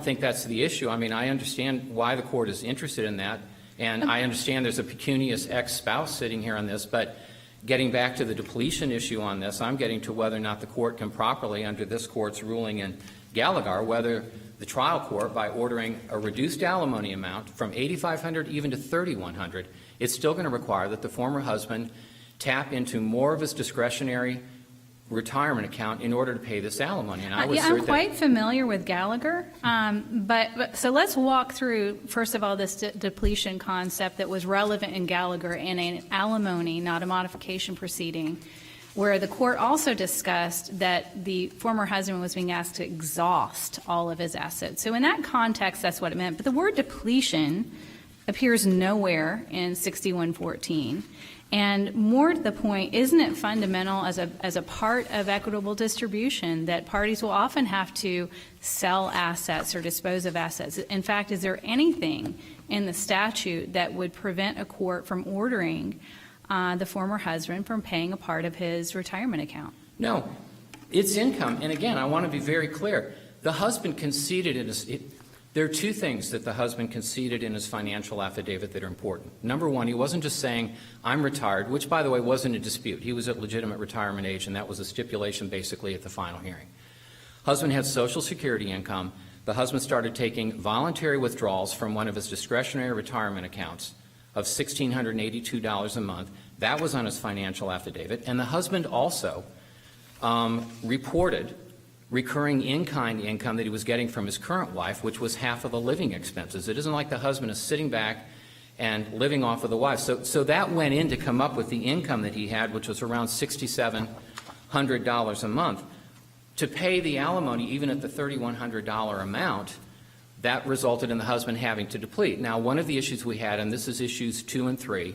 don't think that's the issue. I mean, I understand why the court is interested in that, and I understand there's a pecunious ex-spouse sitting here on this, but getting back to the depletion issue on this, I'm getting to whether or not the court can properly, under this court's ruling in Gallagher, whether the trial court, by ordering a reduced alimony amount from $8,500 even to $3,100, it's still going to require that the former husband tap into more of his discretionary retirement account in order to pay this alimony. And I would I'm quite familiar with Gallagher, but so let's walk through, first of all, this depletion concept that was relevant in Gallagher in an alimony, not a modification proceeding, where the court also discussed that the former husband was being asked to exhaust all of his assets. So in that context, that's what it meant. But the word depletion appears nowhere in 6114. And more to the point, isn't it fundamental as a part of equitable distribution that parties will often have to sell assets or dispose of assets? In fact, is there anything in the statute that would prevent a court from ordering the former husband from paying a part of his retirement account? No. It's income. And again, I want to be very clear. The husband conceded in his there are two things that the husband conceded in his financial affidavit that are important. Number one, he wasn't just saying, I'm retired, which, by the way, wasn't a dispute. He was at legitimate retirement age, and that was a stipulation basically at the final hearing. Husband had Social Security income. The husband started taking voluntary withdrawals from one of his discretionary retirement accounts of $1,682 a month. That was on his financial affidavit. And the husband also reported recurring in-kind income that he was getting from his current wife, which was half of the living expenses. It isn't like the husband is sitting back and living off of the wife. So that went in to come up with the income that he had, which was around $6,700 a month. To pay the alimony, even at the $3,100 amount, that resulted in the husband having to deplete. Now, one of the issues we had, and this is issues 2 and 3,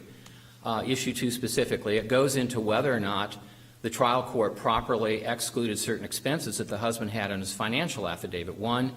issue 2 specifically, it goes into whether or not the trial court properly excluded certain expenses that the husband had on his financial affidavit. One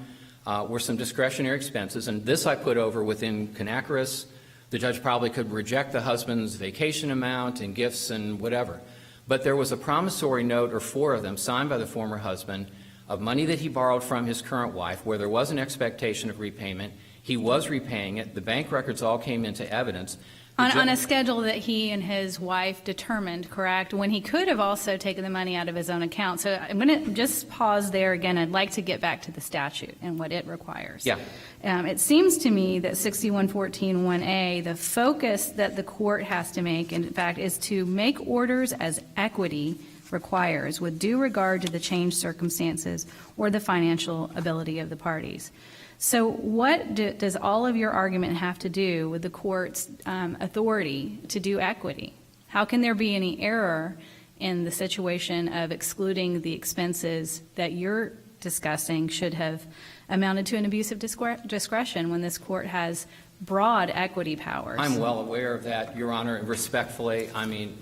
were some discretionary expenses, and this I put over within Canacaris. The judge probably could reject the husband's vacation amount and gifts and whatever. But there was a promissory note, or 4 of them, signed by the former husband of money that he borrowed from his current wife, where there was an expectation of repayment. He was repaying it. The bank records all came into evidence. On a schedule that he and his wife determined, correct, when he could have also taken the money out of his own account. So I'm going to just pause there again. I'd like to get back to the statute and what it requires. Yeah. It seems to me that 6114(1)A, the focus that the court has to make, in fact, is to make orders as equity requires with due regard to the changed circumstances or the financial ability of the parties. So what does all of your argument have to do with the court's authority to do equity? How can there be any error in the situation of excluding the expenses that you're discussing should have amounted to an abuse of discretion when this court has broad equity powers? I'm well aware of that, Your Honor, and respectfully. I mean,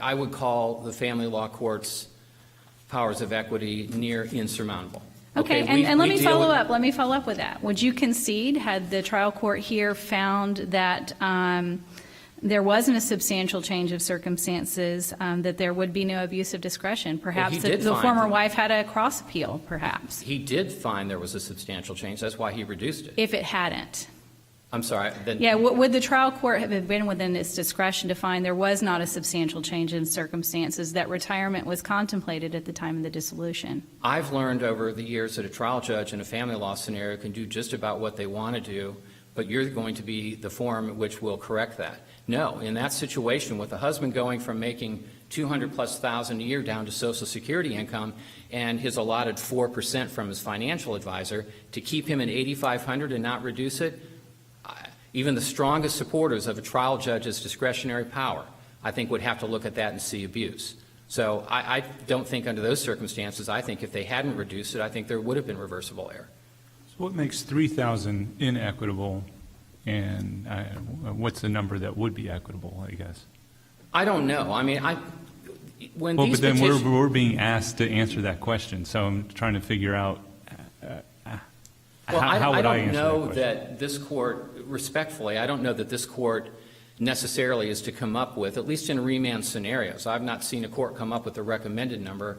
I would call the family law court's powers of equity near insurmountable. Okay, and let me follow up. Let me follow up with that. Would you concede, had the trial court here found that there wasn't a substantial change of circumstances, that there would be no abuse of discretion? Perhaps the former wife had a cross appeal, perhaps. He did find there was a substantial change. That's why he reduced it. If it hadn't. I'm sorry. Yeah, would the trial court have been within its discretion to find there was not a substantial change in circumstances, that retirement was contemplated at the time of the dissolution? I've learned over the years that a trial judge in a family law scenario can do just about what they want to do, but you're going to be the forum which will correct that. No, in that situation, with the husband going from making $200,000+ a year down to Social Security income and his allotted 4% from his financial advisor, to keep him at $8,500 and not reduce it, even the strongest supporters of a trial judge's discretionary power, I think, would have to look at that and see abuse. So I don't think under those circumstances, I think if they hadn't reduced it, I think there would have been reversible error. So what makes $3,000 inequitable, and what's the number that would be equitable, I guess? I don't know. I mean, when well, these but then we're being asked to answer that question, so I'm trying to figure out well, how would I don't answer know that this court, respectfully, I don't know that this court necessarily is to come up with, at least in remand scenarios. I've not seen a court come up with a recommended number.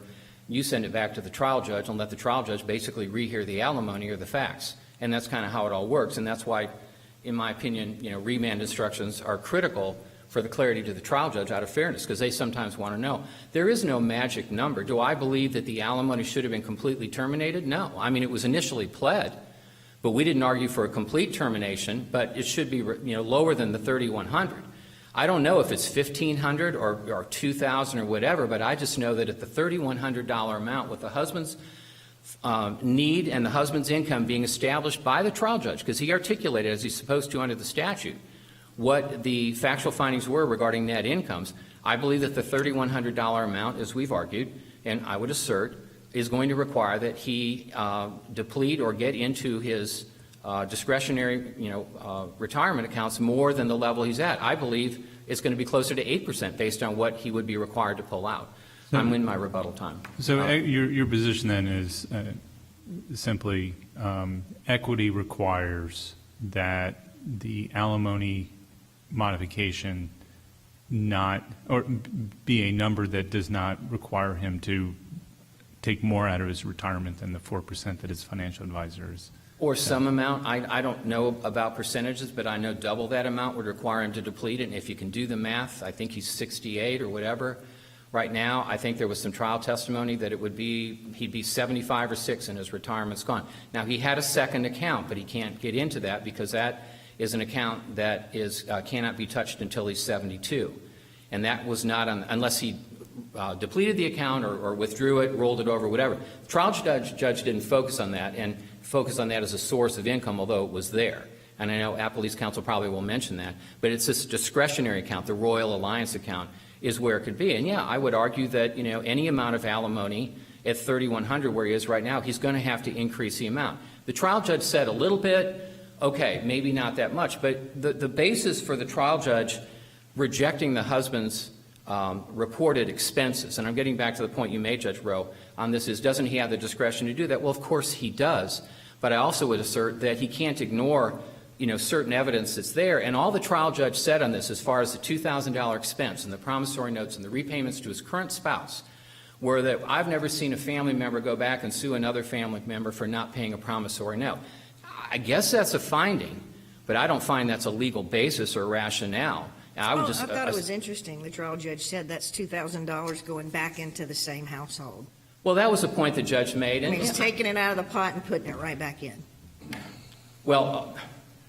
You send it back to the trial judge and let the trial judge basically rehear the alimony or the facts. And that's kind of how it all works. And that's why, in my opinion, remand instructions are critical for the clarity to the trial judge out of fairness, because they sometimes want to know. There is no magic number. Do I believe that the alimony should have been completely terminated? No. I mean, it was initially pled, but we didn't argue for a complete termination, but it should be, lower than the $3,100. I don't know if it's $1,500 or $2,000 or whatever, but I just know that at the $3,100 amount, with the husband's need and the husband's income being established by the trial judge, because he articulated, as he's supposed to under the statute, what the factual findings were regarding net incomes, I believe that the $3,100 amount, as we've argued, and I would assert, is going to require that he deplete or get into his discretionary, retirement accounts more than the level he's at. I believe it's going to be closer to 8% based on what he would be required to pull out. I'm in my rebuttal time. So your position then is simply equity requires that the alimony modification be a number that does not require him to take more out of his retirement than the 4% that his financial advisor is. Or some amount. I don't know about percentages, but I know double that amount would require him to deplete it. And if you can do the math, I think he's 68 or whatever. Right now, I think there was some trial testimony that he'd be 75 or 6 and his retirement's gone. Now, he had a second account, but he can't get into that because that is an account that cannot be touched until he's 72. And that was not unless he depleted the account or withdrew it, rolled it over, whatever. The trial judge didn't focus on that and focus on that as a source of income, although it was there. And I know Appellee's counsel probably will mention that. But it's this discretionary account, the Royal Alliance account, is where it could be. And, yeah, I would argue that, any amount of alimony at $3,100 where he is right now, he's going to have to increase the amount. The trial judge said a little bit, okay, maybe not that much. But the basis for the trial judge rejecting the husband's reported expenses, and I'm getting back to the point you made, Judge Rowe, on this is, doesn't he have the discretion to do that? Well, of course he does. But I also would assert that he can't ignore, certain evidence that's there. And all the trial judge said on this, as far as the $2,000 expense and the promissory notes and the repayments to his current spouse, were that I've never seen a family member go back and sue another family member for not paying a promissory note. I guess that's a finding, but I don't find that's a legal basis or rationale. I thought it was interesting. The trial judge said that's $2,000 going back into the same household. Well, that was a point the judge made. And he's taking it out of the pot and putting it right back in. Well,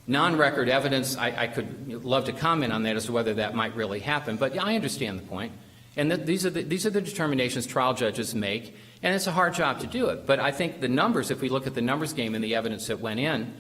non-record evidence, I could love to comment on that as to whether that might really happen. But yeah, I understand the point. And these are the determinations trial judges make, and it's a hard job to do it. But I think the numbers, if we look at the numbers game and the evidence that went in,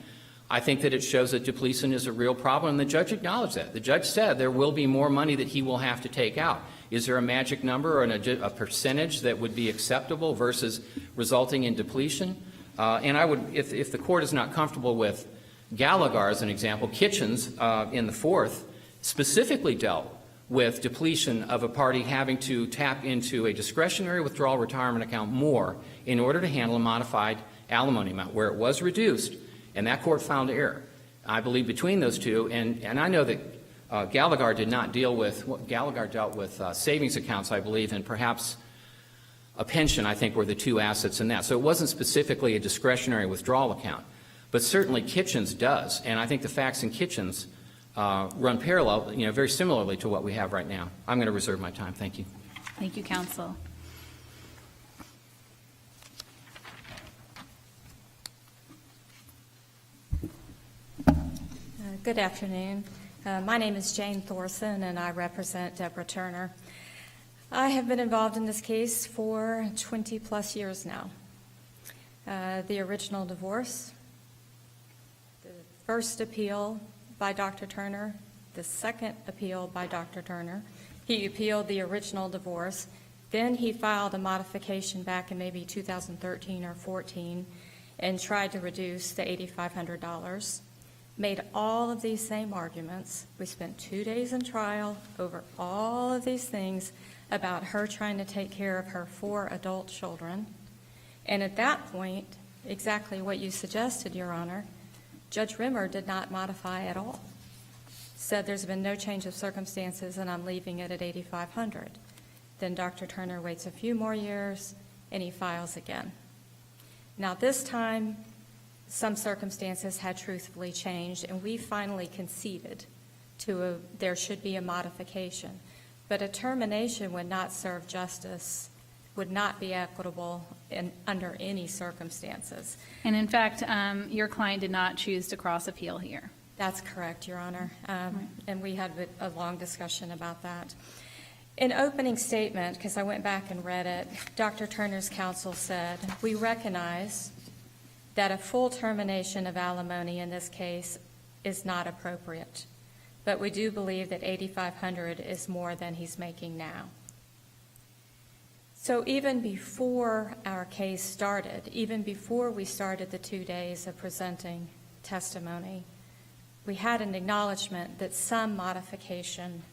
I think that it shows that depletion is a real problem, and the judge acknowledged that. The judge said there will be more money that he will have to take out. Is there a magic number or a percentage that would be acceptable versus resulting in depletion? And I would, if the court is not comfortable with Gallagher as an example, Kitchens in the Fourth specifically dealt with depletion of a party having to tap into a discretionary withdrawal retirement account more in order to handle a modified alimony amount where it was reduced, and that court found error. I believe between those two, and I know that Gallagher did not deal with, Gallagher dealt with savings accounts, I believe, and perhaps a pension, I think, were the two assets in that. So it wasn't specifically a discretionary withdrawal account. But certainly Kitchens does, and I think the facts in Kitchens run parallel, very similarly to what we have right now. I'm going to reserve my time. Thank you. Thank you, counsel. Good afternoon. My name is Jane Thorson, and I represent Deborah Turner. I have been involved in this case for 20-plus years now. The original divorce, the first appeal by Dr. Turner, the second appeal by Dr. Turner. He appealed the original divorce. Then he filed a modification back in maybe 2013 or 14 and tried to reduce the $8,500. Made all of these same arguments. We spent 2 days in trial over all of these things about her trying to take care of her 4 adult children. And at that point, exactly what you suggested, Your Honor, Judge Rimmer did not modify at all. Said there's been no change of circumstances and I'm leaving it at $8,500. Then Dr. Turner waits a few more years and he files again. Now this time, some circumstances had truthfully changed, and we finally conceded there should be a modification. But a termination would not serve justice, would not be equitable under any circumstances. And in fact, your client did not choose to cross appeal here. That's correct, Your Honor. And we had a long discussion about that. In opening statement, because I went back and read it, Dr. Turner's counsel said, "We recognize that a full termination of alimony in this case is not appropriate, but we do believe that $8,500 is more than he's making now." So even before our case started, even before we started the 2 days of presenting testimony, we had an acknowledgement that some modification,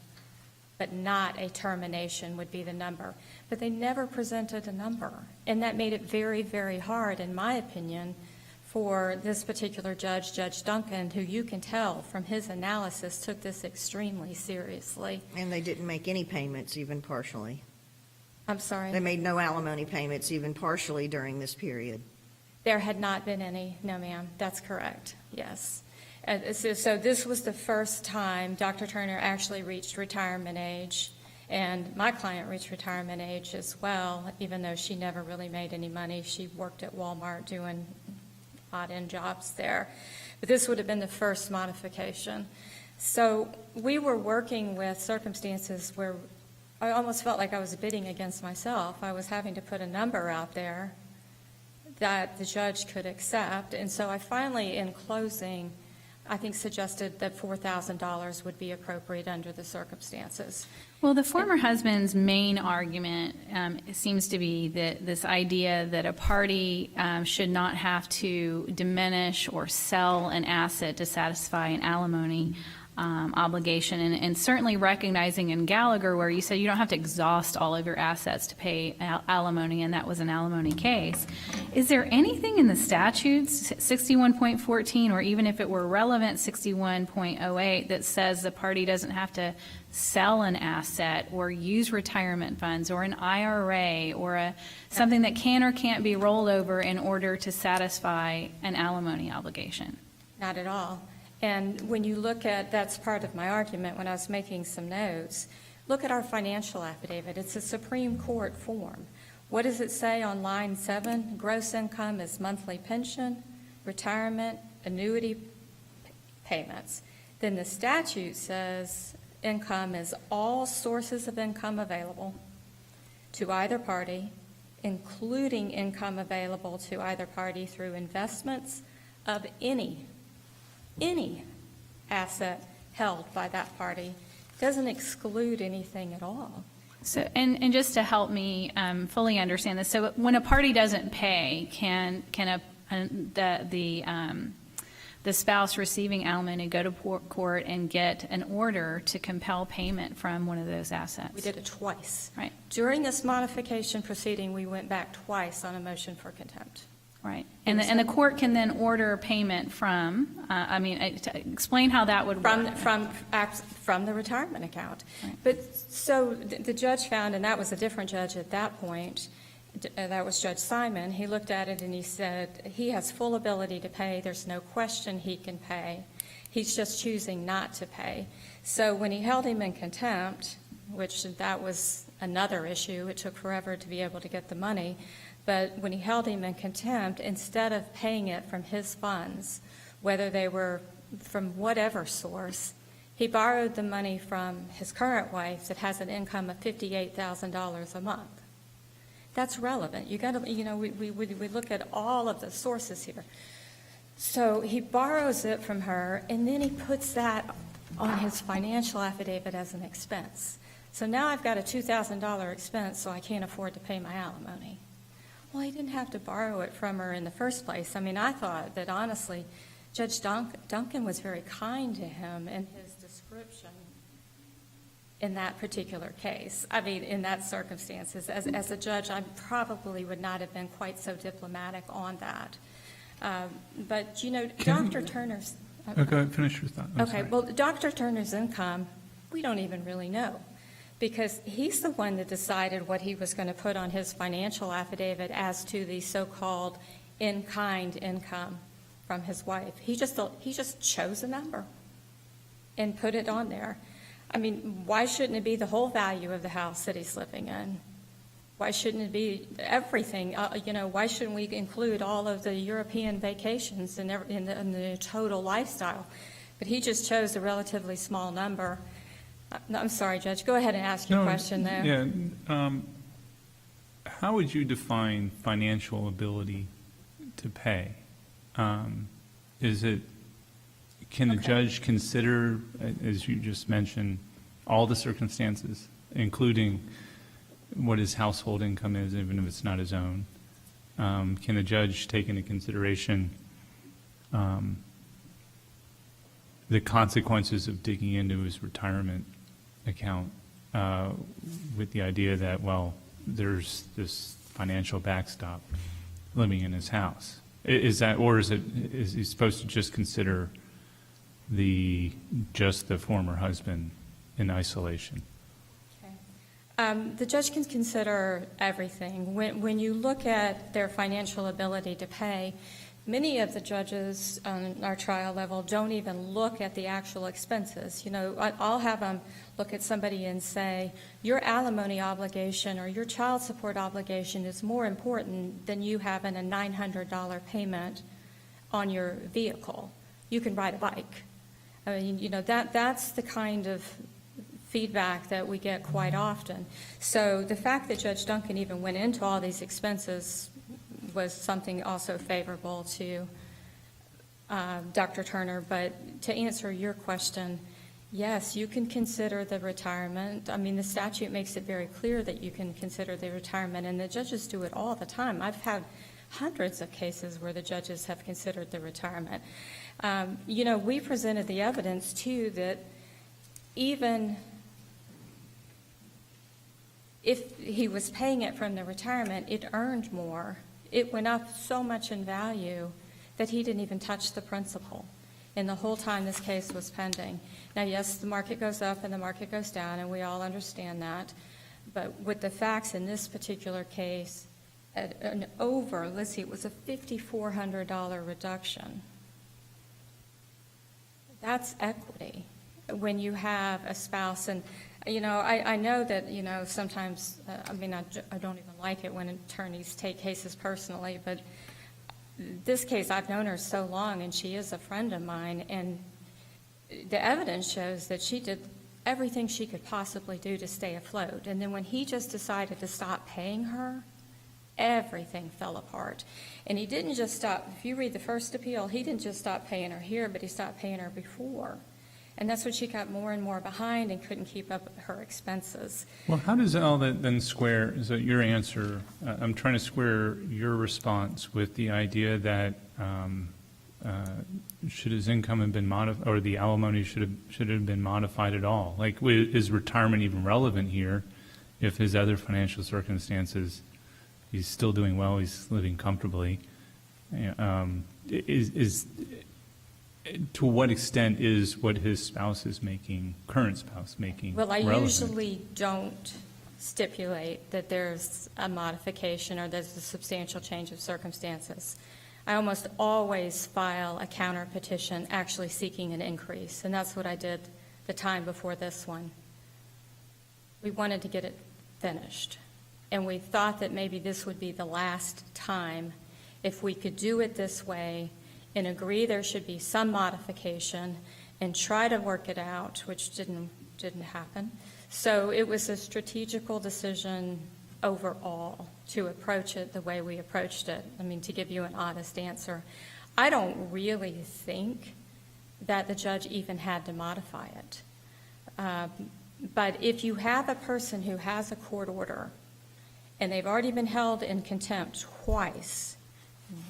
but not a termination, would be the number. But they never presented a number, and that made it very, very hard, in my opinion, for this particular judge, Judge Duncan, who you can tell from his analysis took this extremely seriously. And they didn't make any payments, even partially. I'm sorry? They made no alimony payments, even partially, during this period. There had not been any, no, ma'am. That's correct, yes. So this was the first time Dr. Turner actually reached retirement age, and my client reached retirement age as well, even though she never really made any money. She worked at Walmart doing odd-end jobs there. But this would have been the first modification. So we were working with circumstances where I almost felt like I was bidding against myself. I was having to put a number out there that the judge could accept. And so I finally, in closing, I think suggested that $4,000 would be appropriate under the circumstances. Well, the former husband's main argument seems to be that this idea that a party should not have to diminish or sell an asset to satisfy an alimony obligation, and certainly recognizing in Gallagher where you said you don't have to exhaust all of your assets to pay alimony, and that was an alimony case. Is there anything in the statutes, 61.14, or even if it were relevant, 61.08, that says the party doesn't have to sell an asset or use retirement funds or an IRA or something that can or can't be rolled over in order to satisfy an alimony obligation? Not at all. And when you look at, that's part of my argument when I was making some notes, look at our financial affidavit. It's a Supreme Court form. What does it say on line 7? Gross income is monthly pension, retirement, annuity payments. Then the statute says income is all sources of income available to either party, including income available to either party through investments of any asset held by that party. Doesn't exclude anything at all. So, and just to help me fully understand this, so when a party doesn't pay, can the spouse receiving alimony go to court and get an order to compel payment from one of those assets? We did it twice. Right. During this modification proceeding, we went back twice on a motion for contempt. Right. And the court can then order payment from, explain how that would work. From the retirement account. Right. But so the judge found, and that was a different judge at that point, that was Judge Simon. He looked at it and he said he has full ability to pay. There's no question he can pay. He's just choosing not to pay. So when he held him in contempt, which that was another issue, it took forever to be able to get the money. But when he held him in contempt, instead of paying it from his funds, whether they were from whatever source, he borrowed the money from his current wife that has an income of $58,000 a month. That's relevant. You got to, we look at all of the sources here. So he borrows it from her, and then he puts that on his financial affidavit as an expense. So now I've got a $2,000 expense, so I can't afford to pay my alimony. Well, he didn't have to borrow it from her in the first place. I mean, I thought that, honestly, Judge Duncan was very kind to him in his description in that particular case. I mean, in that circumstances. As a judge, I probably would not have been quite so diplomatic on that. But, Dr. Turner's... Okay, finish your thought. Okay, well, Dr. Turner's income, we don't even really know, because he's the one that decided what he was going to put on his financial affidavit as to the so-called in-kind income from his wife. He just chose a number and put it on there. I mean, why shouldn't it be the whole value of the house that he's living in? Why shouldn't it be everything? Why shouldn't we include all of the European vacations in the total lifestyle? But he just chose a relatively small number. I'm sorry, Judge. Go ahead and ask your question there. Yeah. How would you define financial ability to pay? Can the judge consider, as you just mentioned, all the circumstances, including what his household income is, even if it's not his own? Can the judge take into consideration the consequences of digging into his retirement account with the idea that, well, there's this financial backstop living in his house? Is he supposed to just consider just the former husband in isolation? The judge can consider everything. When you look at their financial ability to pay, many of the judges on our trial level don't even look at the actual expenses. I'll have them look at somebody and say, your alimony obligation or your child support obligation is more important than you having a $900 payment on your vehicle. You can ride a bike. I mean, that's the kind of feedback that we get quite often. So the fact that Judge Duncan even went into all these expenses was something also favorable to Dr. Turner. But to answer your question, yes, you can consider the retirement. I mean, the statute makes it very clear that you can consider the retirement, and the judges do it all the time. I've had hundreds of cases where the judges have considered the retirement. We presented the evidence, too, that even if he was paying it from the retirement, it earned more. It went up so much in value that he didn't even touch the principal in the whole time this case was pending. Now, yes, the market goes up and the market goes down, and we all understand that. But with the facts in this particular case, it was a $5,400 reduction. That's equity when you have a spouse. And, I know that, sometimes, I don't even like it when attorneys take cases personally, but this case, I've known her so long, and she is a friend of mine, and the evidence shows that she did everything she could possibly do to stay afloat. And then when he just decided to stop paying her, everything fell apart. And he didn't just stop. If you read the first appeal, he didn't just stop paying her here, but he stopped paying her before. And that's when she got more and more behind and couldn't keep up with her expenses. Well, how does all that then square, is that your answer? I'm trying to square your response with the idea that should his income have been modified, or the alimony should have been modified at all? Like, is retirement even relevant here if his other financial circumstances, he's still doing well, he's living comfortably? To what extent is what his spouse is making, current spouse making, Well, I relevant? usually don't stipulate that there's a modification or there's a substantial change of circumstances. I almost always file a counter petition actually seeking an increase, and that's what I did the time before this one. We wanted to get it finished, and we thought that maybe this would be the last time if we could do it this way and agree there should be some modification and try to work it out, which didn't happen. So it was a strategical decision overall to approach it the way we approached it. I mean, to give you an honest answer, I don't really think that the judge even had to modify it. But if you have a person who has a court order and they've already been held in contempt twice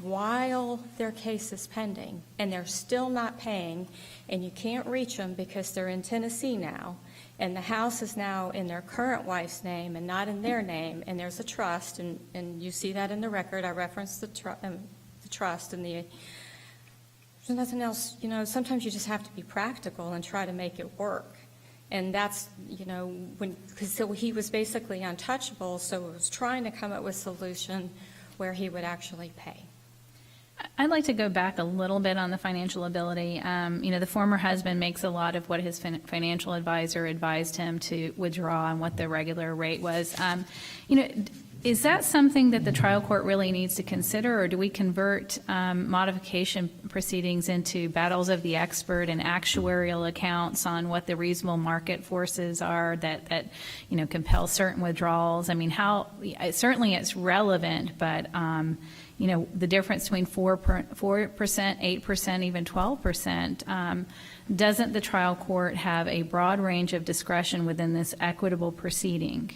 while their case is pending and they're still not paying, and you can't reach them because they're in Tennessee now, and the house is now in their current wife's name and not in their name, and there's a trust, and you see that in the record. I referenced the trust and there's nothing else. Sometimes you just have to be practical and try to make it work. And that's, so he was basically untouchable, so it was trying to come up with a solution where he would actually pay. I'd like to go back a little bit on the financial ability. The former husband makes a lot of what his financial advisor advised him to withdraw and what the regular rate was. Is that something that the trial court really needs to consider, or do we convert modification proceedings into battles of the expert and actuarial accounts on what the reasonable market forces are that compel certain withdrawals? I mean, certainly it's relevant, but the difference between 4%, 8%, even 12%, doesn't the trial court have a broad range of discretion within this equitable proceeding?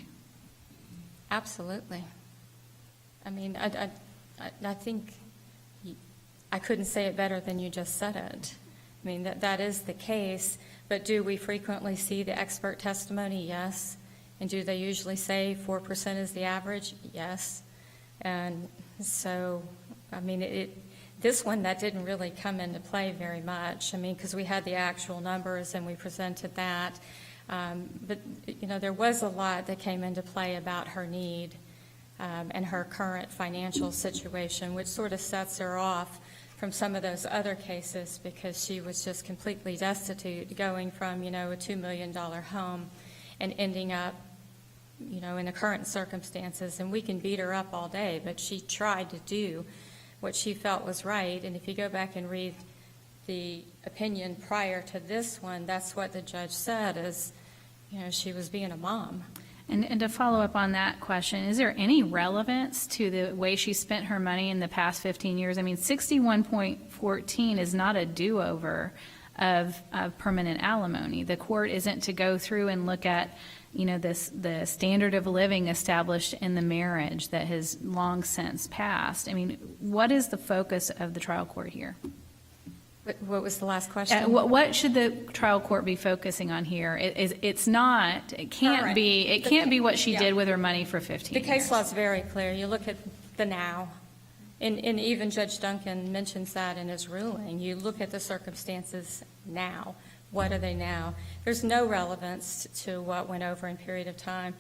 Absolutely. I mean, I think I couldn't say it better than you just said it. I mean, that is the case, but do we frequently see the expert testimony? Yes. And do they usually say 4% is the average? Yes. And so, I mean, this one, that didn't really come into play very much. I mean, because we had the actual numbers and we presented that. But, there was a lot that came into play about her need and her current financial situation, which sort of sets her off from some of those other cases because she was just completely destitute, going from, a $2 million home and ending up, in the current circumstances. And we can beat her up all day, but she tried to do what she felt was right. And if you go back and read the opinion prior to this one, that's what the judge said is, she was being a mom. And to follow up on that question, is there any relevance to the way she spent her money in the past 15 years? I mean, 61.14 is not a do-over of permanent alimony. The court isn't to go through and look at, the standard of living established in the marriage that has long since passed. I mean, what is the focus of the trial court here? What was the last question? What should the trial court be focusing on here? It can't be what she did with her money for 15 years. The case law is very clear. You look at the now, and even Judge Duncan mentions that in his ruling. You look at the circumstances now. What are they now? There's no relevance to what went over in period of time,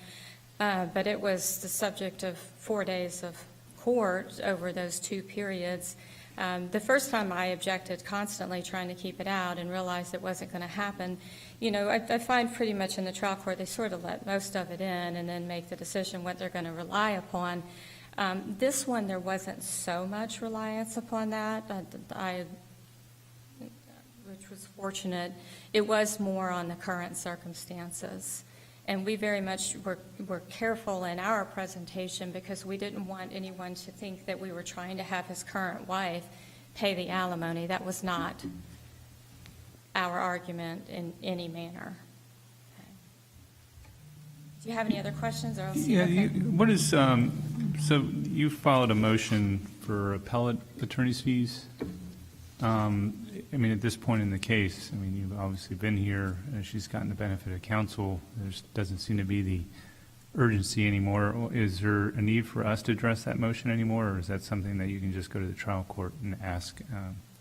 but it was the subject of 4 days of court over those 2 periods. The first time I objected constantly trying to keep it out and realized it wasn't going to happen. I find pretty much in the trial court they sort of let most of it in and then make the decision what they're going to rely upon. This one, there wasn't so much reliance upon that, which was fortunate. It was more on the current circumstances. And we very much were careful in our presentation because we didn't want anyone to think that we were trying to have his current wife pay the alimony. That was not our argument in any manner. Okay. Do you have any other questions? Or else What is, so you filed a motion for appellate attorney's fees? I mean, at this point in the case, you've obviously been here. She's gotten the benefit of counsel. There doesn't seem to be the urgency anymore. Is there a need for us to address that motion anymore, or is that something that you can just go to the trial court and ask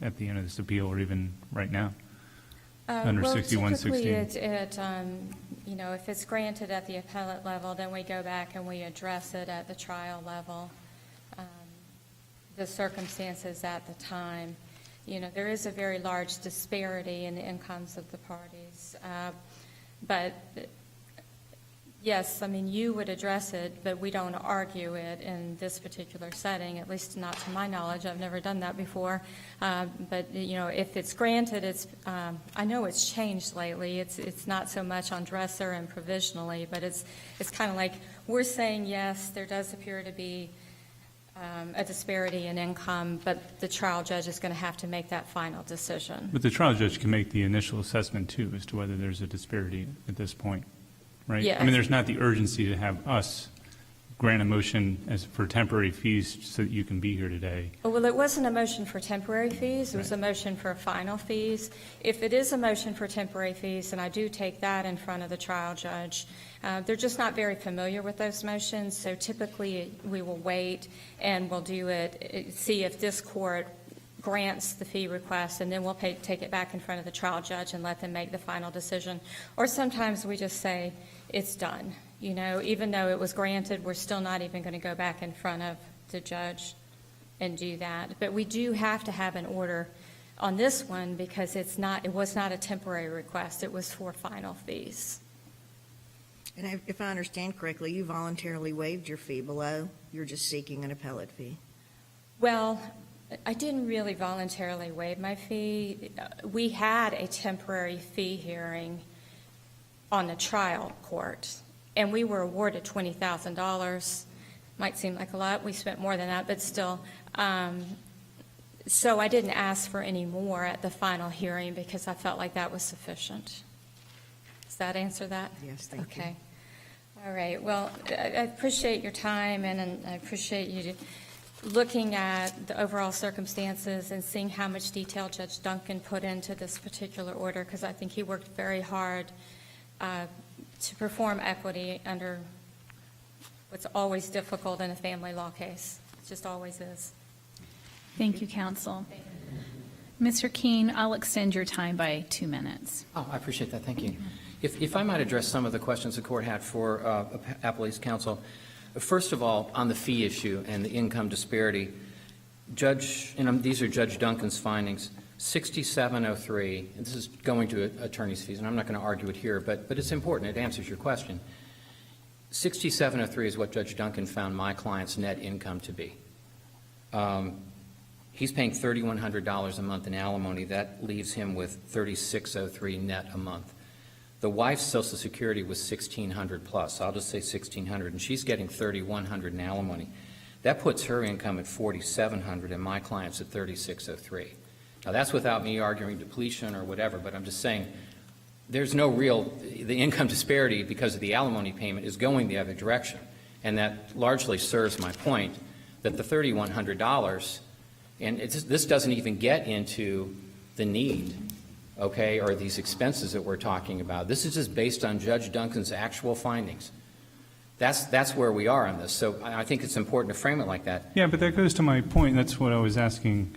at the end of this appeal, or even right now? Under 6116? Typically, if it's granted at the appellate level, then we go back and we address it at the trial level, the circumstances at the time. There is a very large disparity in the incomes of the parties. But, yes, you would address it, but we don't argue it in this particular setting, at least not to my knowledge. I've never done that before. But, if it's granted, I know it's changed lately. It's not so much on dresser and provisionally, but it's kind of like we're saying, yes, there does appear to be a disparity in income, but the trial judge is going to have to make that final decision. But the trial judge can make the initial assessment, too, as to whether there's a disparity at this point, right? Yes. There's not the urgency to have us grant a motion for temporary fees so that you can be here today. Well, it wasn't a motion for temporary fees. It was a motion for final fees. If it is a motion for temporary fees, and I do take that in front of the trial judge, they're just not very familiar with those motions, so typically we will wait and we'll do it, see if this court grants the fee request, and then we'll take it back in front of the trial judge and let them make the final decision. Or sometimes we just say, it's done. Even though it was granted, we're still not even going to go back in front of the judge. and do that. But we do have to have an order on this one because it was not a temporary request. It was for final fees. And if I understand correctly, you voluntarily waived your fee below. You're just seeking an appellate fee. Well, I didn't really voluntarily waive my fee. We had a temporary fee hearing on the trial court, and we were awarded $20,000. Might seem like a lot. We spent more than that, but still. So I didn't ask for any more at the final hearing because I felt like that was sufficient. Does that answer that? Yes, thank you. Okay. All right. Well, I appreciate your time, and I appreciate you looking at the overall circumstances and seeing how much detail Judge Duncan put into this particular order, because I think he worked very hard to perform equity under what's always difficult in a family law case. It just always is. Thank you, counsel. Mr. Keene, I'll extend your time by 2 minutes. Oh, I appreciate that. Thank you. If I might address some of the questions the court had for Appellee's counsel. First of all, on the fee issue and the income disparity, these are Judge Duncan's findings, 6703, and this is going to attorney's fees, and I'm not going to argue it here, but it's important. It answers your question. 6703 is what Judge Duncan found my client's net income to be. He's paying $3,100 a month in alimony. That leaves him with $3,603 net a month. The wife's Social Security was $1,600 plus. I'll just say $1,600, and she's getting $3,100 in alimony. That puts her income at $4,700 and my client's at $3,603. Now, that's without me arguing depletion or whatever, but I'm just saying there's no the income disparity because of the alimony payment is going the other direction. And that largely serves my point that the $3,100, and this doesn't even get into the need, okay, or these expenses that we're talking about. This is just based on Judge Duncan's actual findings. That's where we are on this. So I think it's important to frame it like that. Yeah, but that goes to my point. That's what I was asking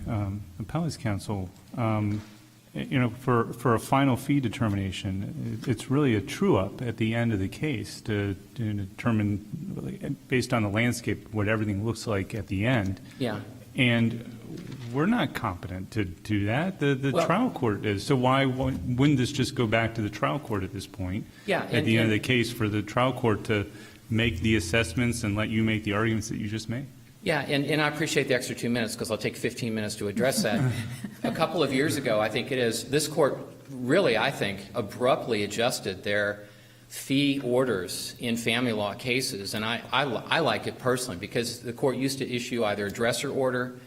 Appellee's counsel. For a final fee determination, it's really a true-up at the end of the case to determine, based on the landscape, what everything looks like at the end. Yeah. And we're not competent to do that. The trial court is. So why wouldn't this just go back to the trial court at this point? Yeah. At the end of the case, for the trial court to make the assessments and let you make the arguments that you just made? Yeah, and I appreciate the extra 2 minutes because I'll take 15 minutes to address that. A couple of years ago, I think it is, this court really, I think, abruptly adjusted their fee orders in family law cases, and I like it personally because the court used to issue either a dresser order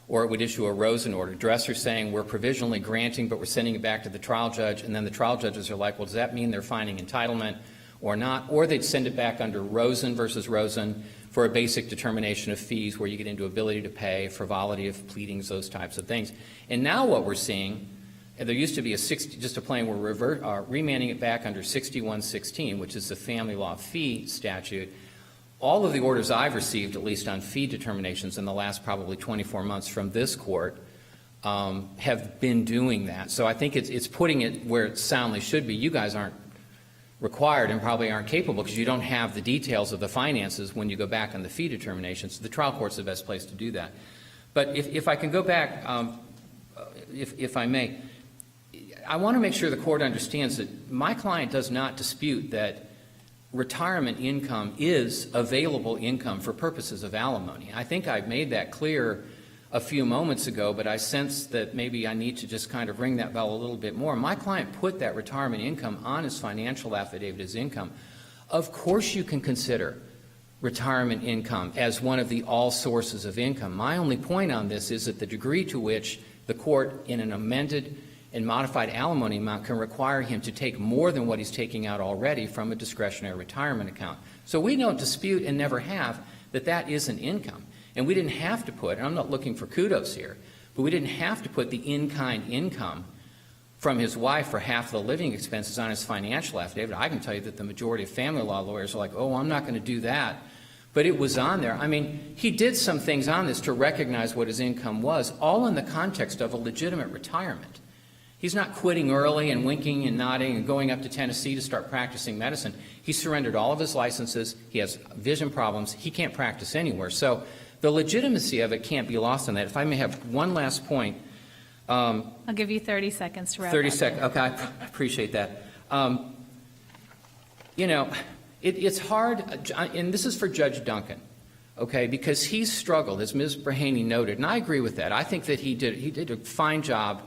or it would issue a Rosen order. Dresser saying we're provisionally granting, but we're sending it back to the trial judge, and then the trial judges are like, well, does that mean they're finding entitlement or not? Or they'd send it back under Rosen versus Rosen for a basic determination of fees where you get into ability to pay, frivolity of pleadings, those types of things. And now what we're seeing, there used to be just a plain, we're remanding it back under 6116, which is the family law fee statute. All of the orders I've received, at least on fee determinations in the last probably 24 months from this court, have been doing that. So I think it's putting it where it soundly should be. You guys aren't required and probably aren't capable because you don't have the details of the finances when you go back on the fee determinations. The trial court's the best place to do that. But if I can go back, if I may, I want to make sure the court understands that my client does not dispute that retirement income is available income for purposes of alimony. I think I've made that clear a few moments ago, but I sense that maybe I need to just kind of ring that bell a little bit more. My client put that retirement income on his financial affidavit as income. Of course you can consider retirement income as one of the all sources of income. My only point on this is that the degree to which the court in an amended and modified alimony amount can require him to take more than what he's taking out already from a discretionary retirement account. So we don't dispute and never have that isn't income. And we didn't have to put, and I'm not looking for kudos here, but we didn't have to put the in-kind income from his wife for half the living expenses on his financial affidavit. I can tell you that the majority of family law lawyers are like, oh, I'm not going to do that. But it was on there. I mean, he did some things on this to recognize what his income was, all in the context of a legitimate retirement. He's not quitting early and winking and nodding and going up to Tennessee to start practicing medicine. He surrendered all of his licenses. He has vision problems. He can't practice anywhere. So the legitimacy of it can't be lost on that. If I may have one last point. I'll give you 30 seconds to wrap up. 30 seconds, okay, I appreciate that. You know, it's hard, and this is for Judge Duncan, okay, because he's struggled, as Ms. Brahaney noted, and I agree with that. I think that he did a fine job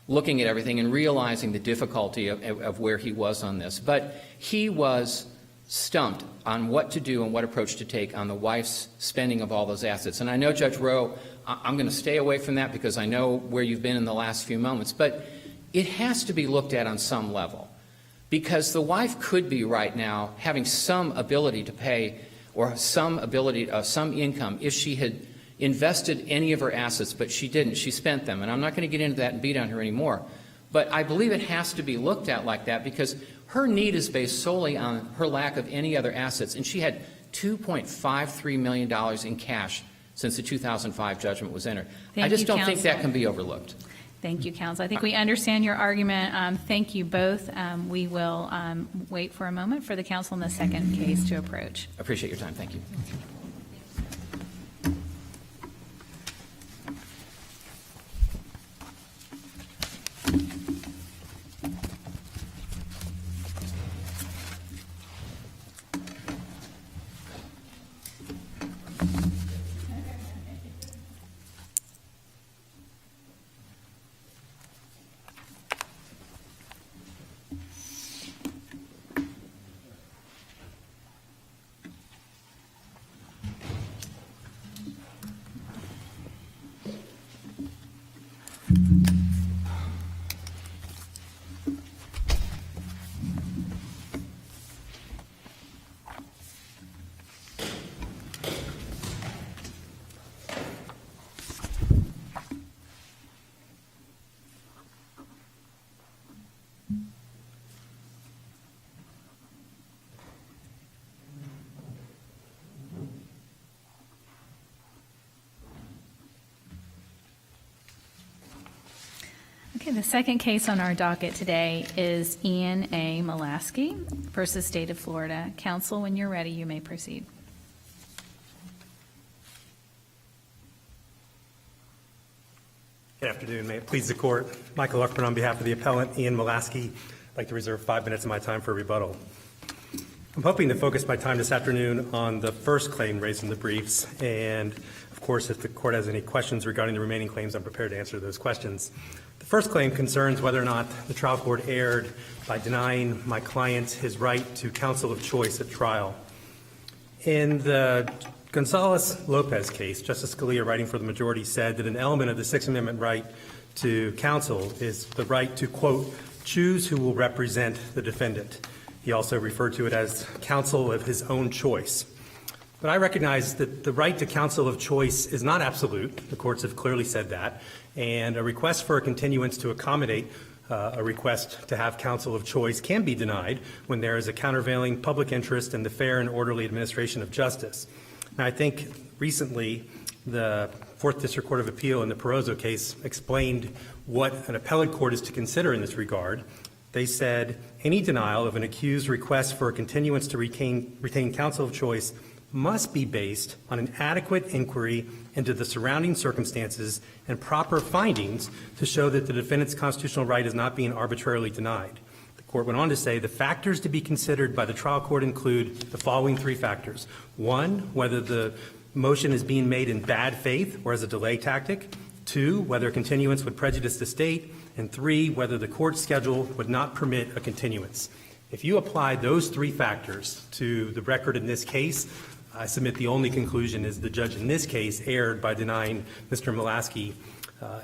looking at everything and realizing the difficulty of where he was on this. But he was stumped on what to do and what approach to take on the wife's spending of all those assets. And I know, Judge Rowe, I'm going to stay away from that because I know where you've been in the last few moments, but it has to be looked at on some level, because the wife could be right now having some ability to pay or some ability, some income if she had invested any of her assets, but she didn't. She spent them. And I'm not going to get into that and beat on her anymore. But I believe it has to be looked at like that because her need is based solely on her lack of any other assets. And she had $2.53 million in cash since the 2005 judgment was entered. I just don't think that can be overlooked. Thank you, counsel. I think we understand your argument. Thank you both. We will wait for a moment for the counsel in the second case to approach. I appreciate your time. Thank you. Okay, the second case on our docket today is Ian A. Molaski versus State of Florida. Counsel, when you're ready, you may proceed. Good afternoon. May it please the court. Michael Larkman on behalf of the appellant, Ian Molaski. I'd like to reserve 5 minutes of my time for rebuttal. I'm hoping to focus my time this afternoon on the first claim raised in the briefs, and of course, if the court has any questions regarding the remaining claims, I'm prepared to answer those questions. The first claim concerns whether or not the trial court erred by denying my client his right to counsel of choice at trial. In the Gonzalez-Lopez case, Justice Scalia, writing for the majority, said that an element of the Sixth Amendment right to counsel is the right to, quote, choose who will represent the defendant. He also referred to it as counsel of his own choice. But I recognize that the right to counsel of choice is not absolute. The courts have clearly said that. And a request for a continuance to accommodate a request to have counsel of choice can be denied when there is a countervailing public interest in the fair and orderly administration of justice. And I think recently the Fourth District Court of Appeal in the Perozzo case explained what an appellate court is to consider in this regard. They said any denial of an accused request for a continuance to retain counsel of choice must be based on an adequate inquiry into the surrounding circumstances and proper findings to show that the defendant's constitutional right is not being arbitrarily denied. The court went on to say the factors to be considered by the trial court include the following 3 factors. 1, whether the motion is being made in bad faith or as a delay tactic. 2, whether continuance would prejudice the state. And 3, whether the court schedule would not permit a continuance. If you apply those 3 factors to the record in this case, I submit the only conclusion is the judge in this case erred by denying Mr. Molaski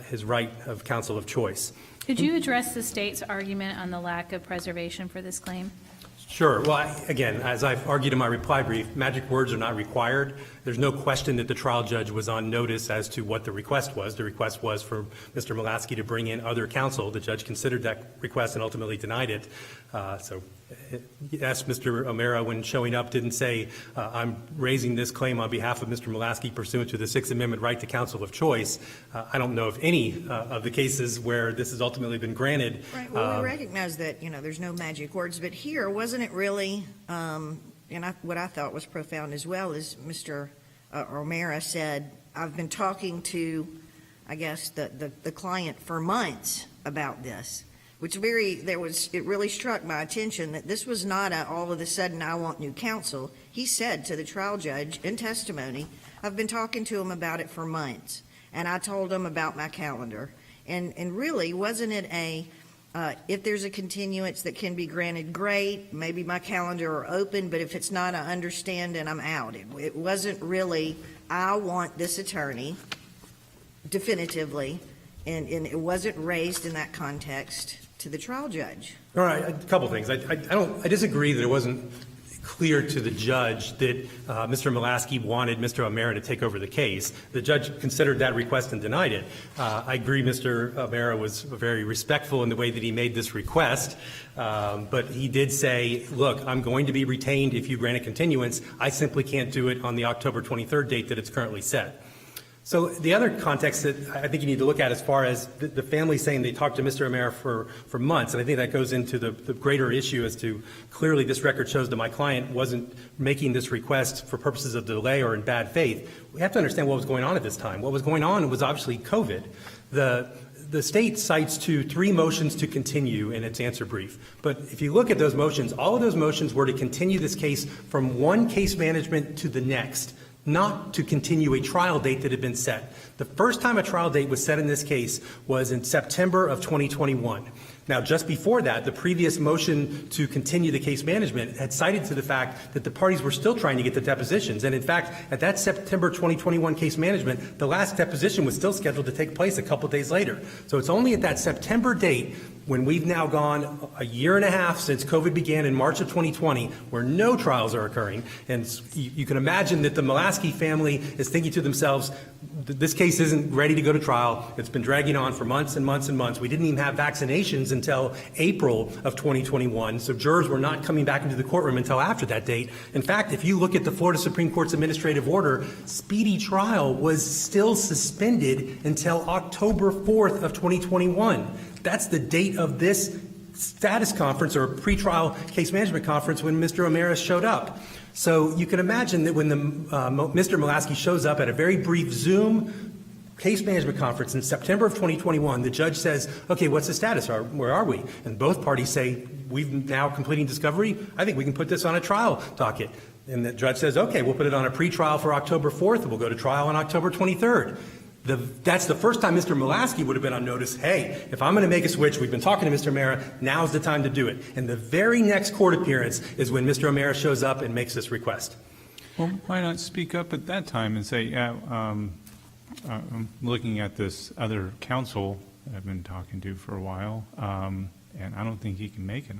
his right of counsel of choice. Could you address the state's argument on the lack of preservation for this claim? Sure. Well, again, as I've argued in my reply brief, magic words are not required. There's no question that the trial judge was on notice as to what the request was. The request was for Mr. Molaski to bring in other counsel. The judge considered that request and ultimately denied it. Yes, Mr. O'Mara, when showing up, didn't say, I'm raising this claim on behalf of Mr. Molaski pursuant to the Sixth Amendment right to counsel of choice. I don't know of any of the cases where this has ultimately been granted. Right, well, we recognize that, there's no magic words, but here, wasn't it really, what I thought was profound as well is Mr. O'Mara said, I've been talking to, I guess, the client for months about this, which it really struck my attention that this was not all of a sudden, I want new counsel. He said to the trial judge in testimony, I've been talking to him about it for months, and I told him about my calendar. And really, wasn't it if there's a continuance that can be granted, great, maybe my calendar are open, but if it's not, I understand and I'm out. It wasn't really, I want this attorney definitively, and it wasn't raised in that context to the trial judge. All right, a couple things. I disagree that it wasn't clear to the judge that Mr. Mulaski wanted Mr. O'Mara to take over the case. The judge considered that request and denied it. I agree Mr. O'Mara was very respectful in the way that he made this request, but he did say, look, I'm going to be retained if you grant a continuance. I simply can't do it on the October 23rd date that it's currently set. So the other context that I think you need to look at as far as the family saying they talked to Mr. O'Mara for months, and I think that goes into the greater issue as to clearly this record shows that my client wasn't making this request for purposes of delay or in bad faith. We have to understand what was going on at this time. What was going on was obviously COVID. The state cites three motions to continue in its answer brief. But if you look at those motions, all of those motions were to continue this case from one case management to the next, not to continue a trial date that had been set. The first time a trial date was set in this case was in September of 2021. Now, just before that, the previous motion to continue the case management had cited to the fact that the parties were still trying to get the depositions. And in fact, at that September 2021 case management, the last deposition was still scheduled to take place a couple days later. So it's only at that September date, when we've now gone a year and a half since COVID began in March of 2020, where no trials are occurring. And you can imagine that the Mulaski family is thinking to themselves, this case isn't ready to go to trial. It's been dragging on for months and months and months. We didn't even have vaccinations until April of 2021. So jurors were not coming back into the courtroom until after that date. In fact, if you look at the Florida Supreme Court's administrative order, speedy trial was still suspended until October 4th of 2021. That's the date of this status conference or pretrial case management conference when Mr. O'Mara showed up. So you can imagine that when Mr. Mulaski shows up at a very brief Zoom case management conference in September of 2021, the judge says, okay, what's the status? Where are we? And both parties say, we've now completing discovery. I think we can put this on a trial docket. And the judge says, okay, we'll put it on a pretrial for October 4th, and we'll go to trial on October 23rd. That's the first time Mr. Mulaski would have been on notice, hey, if I'm going to make a switch, we've been talking to Mr. O'Mara, now's the time to do it. And the very next court appearance is when Mr. O'Mara shows up and makes this request. Well, why not speak up at that time and say, yeah, I'm looking at this other counsel I've been talking to for a while, and I don't think he can make it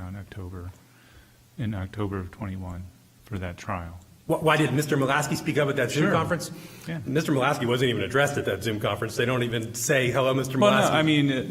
in October of 21 for that trial. Why did Mr. Mulaski speak up at that Zoom conference? Yeah. Mr. Mulaski wasn't even addressed at that Zoom conference. They don't even say, hello, Mr. Mulaski. Well, no, I mean,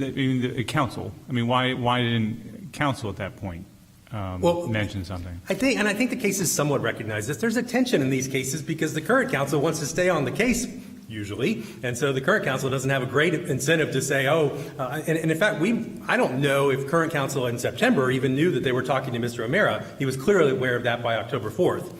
the counsel. I mean, why didn't counsel at that point mention something? I think the cases somewhat recognize this. There's a tension in these cases because the current counsel wants to stay on the case, usually, and so the current counsel doesn't have a great incentive to say, and in fact, I don't know if current counsel in September even knew that they were talking to Mr. O'Mara. He was clearly aware of that by October 4th.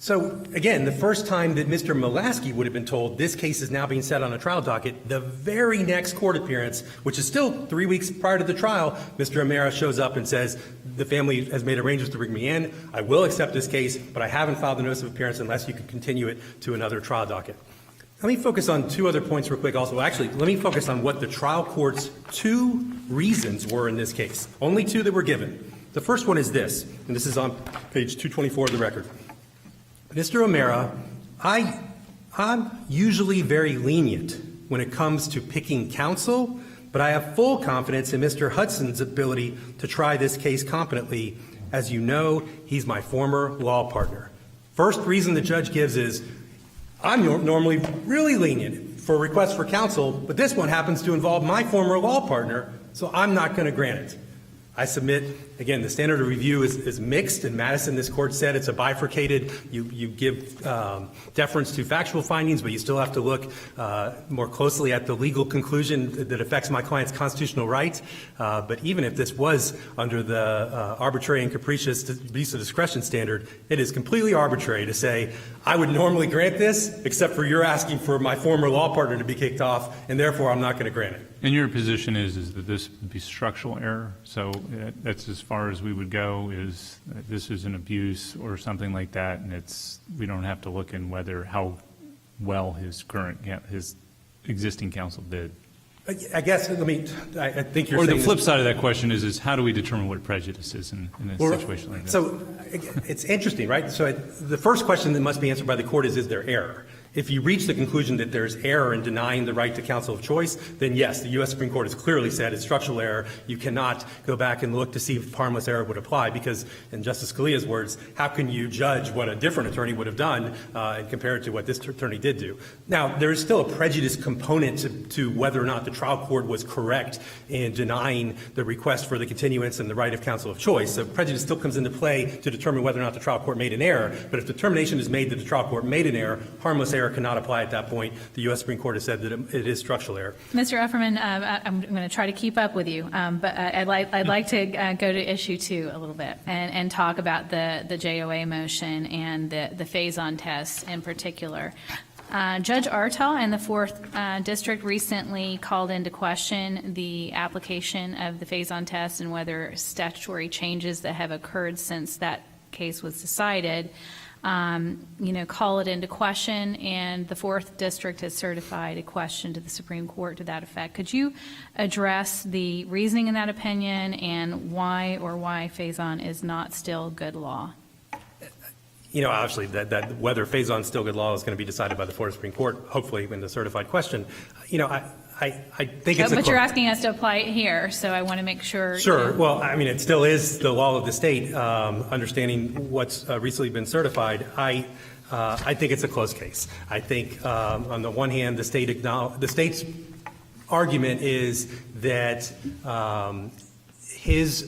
So, again, the first time that Mr. Mulaski would have been told this case is now being set on a trial docket, the very next court appearance, which is still 3 weeks prior to the trial, Mr. O'Mara shows up and says, the family has made arrangements to bring me in. I will accept this case, but I haven't filed the notice of appearance unless you can continue it to another trial docket. Let me focus on two other points real quick also. Actually, let me focus on what the trial court's two reasons were in this case. Only two that were given. The first one is this, and this is on page 224 of the record. Mr. O'Mara, I'm usually very lenient when it comes to picking counsel, but I have full confidence in Mr. Hudson's ability to try this case competently. As you know, he's my former law partner. First reason the judge gives is, I'm normally really lenient for requests for counsel, but this one happens to involve my former law partner, so I'm not going to grant it. I submit, again, the standard of review is mixed. In Madison, this court said it's a bifurcated. You give deference to factual findings, but you still have to look more closely at the legal conclusion that affects my client's constitutional rights. But even if this was under the arbitrary and capricious abuse of discretion standard, it is completely arbitrary to say, I would normally grant this, except for you're asking for my former law partner to be kicked off, and therefore I'm not going to grant it. And your position is that this would be structural error? So that's as far as we would go, is this is an abuse or something like that, and we don't have to look in how well his existing counsel did. I guess, I think you're Or saying the flip side of that question is how do we determine what prejudice is in a situation like that? So it's interesting, right? So the first question that must be answered by the court is there error? If you reach the conclusion that there's error in denying the right to counsel of choice, then yes, the U.S. Supreme Court has clearly said it's structural error. You cannot go back and look to see if harmless error would apply because, in Justice Scalia's words, how can you judge what a different attorney would have done and compare it to what this attorney did do? Now, there is still a prejudice component to whether or not the trial court was correct in denying the request for the continuance and the right of counsel of choice. So prejudice still comes into play to determine whether or not the trial court made an error. But if determination is made that the trial court made an error, harmless error cannot apply at that point. The U.S. Supreme Court has said that it is structural error. Mr. Efferman, I'm going to try to keep up with you, but I'd like to go to issue 2 a little bit and talk about the JOA motion and the phase-on test in particular. Judge Artal in the 4th District recently called into question the application of the phase-on test and whether statutory changes that have occurred since that case was decided call it into question, and the 4th District has certified a question to the Supreme Court to that effect. Could you address the reasoning in that opinion and why phase-on is not still good law? Obviously, that whether phase-on is still good law is going to be decided by the Florida Supreme Court, hopefully, in the certified question. I think it's But you're asking us to apply it here, so I want to make sure. Sure. Well, it still is the law of the state, understanding what's recently been certified. I think it's a close case. I think, on the one hand, the state's argument is that his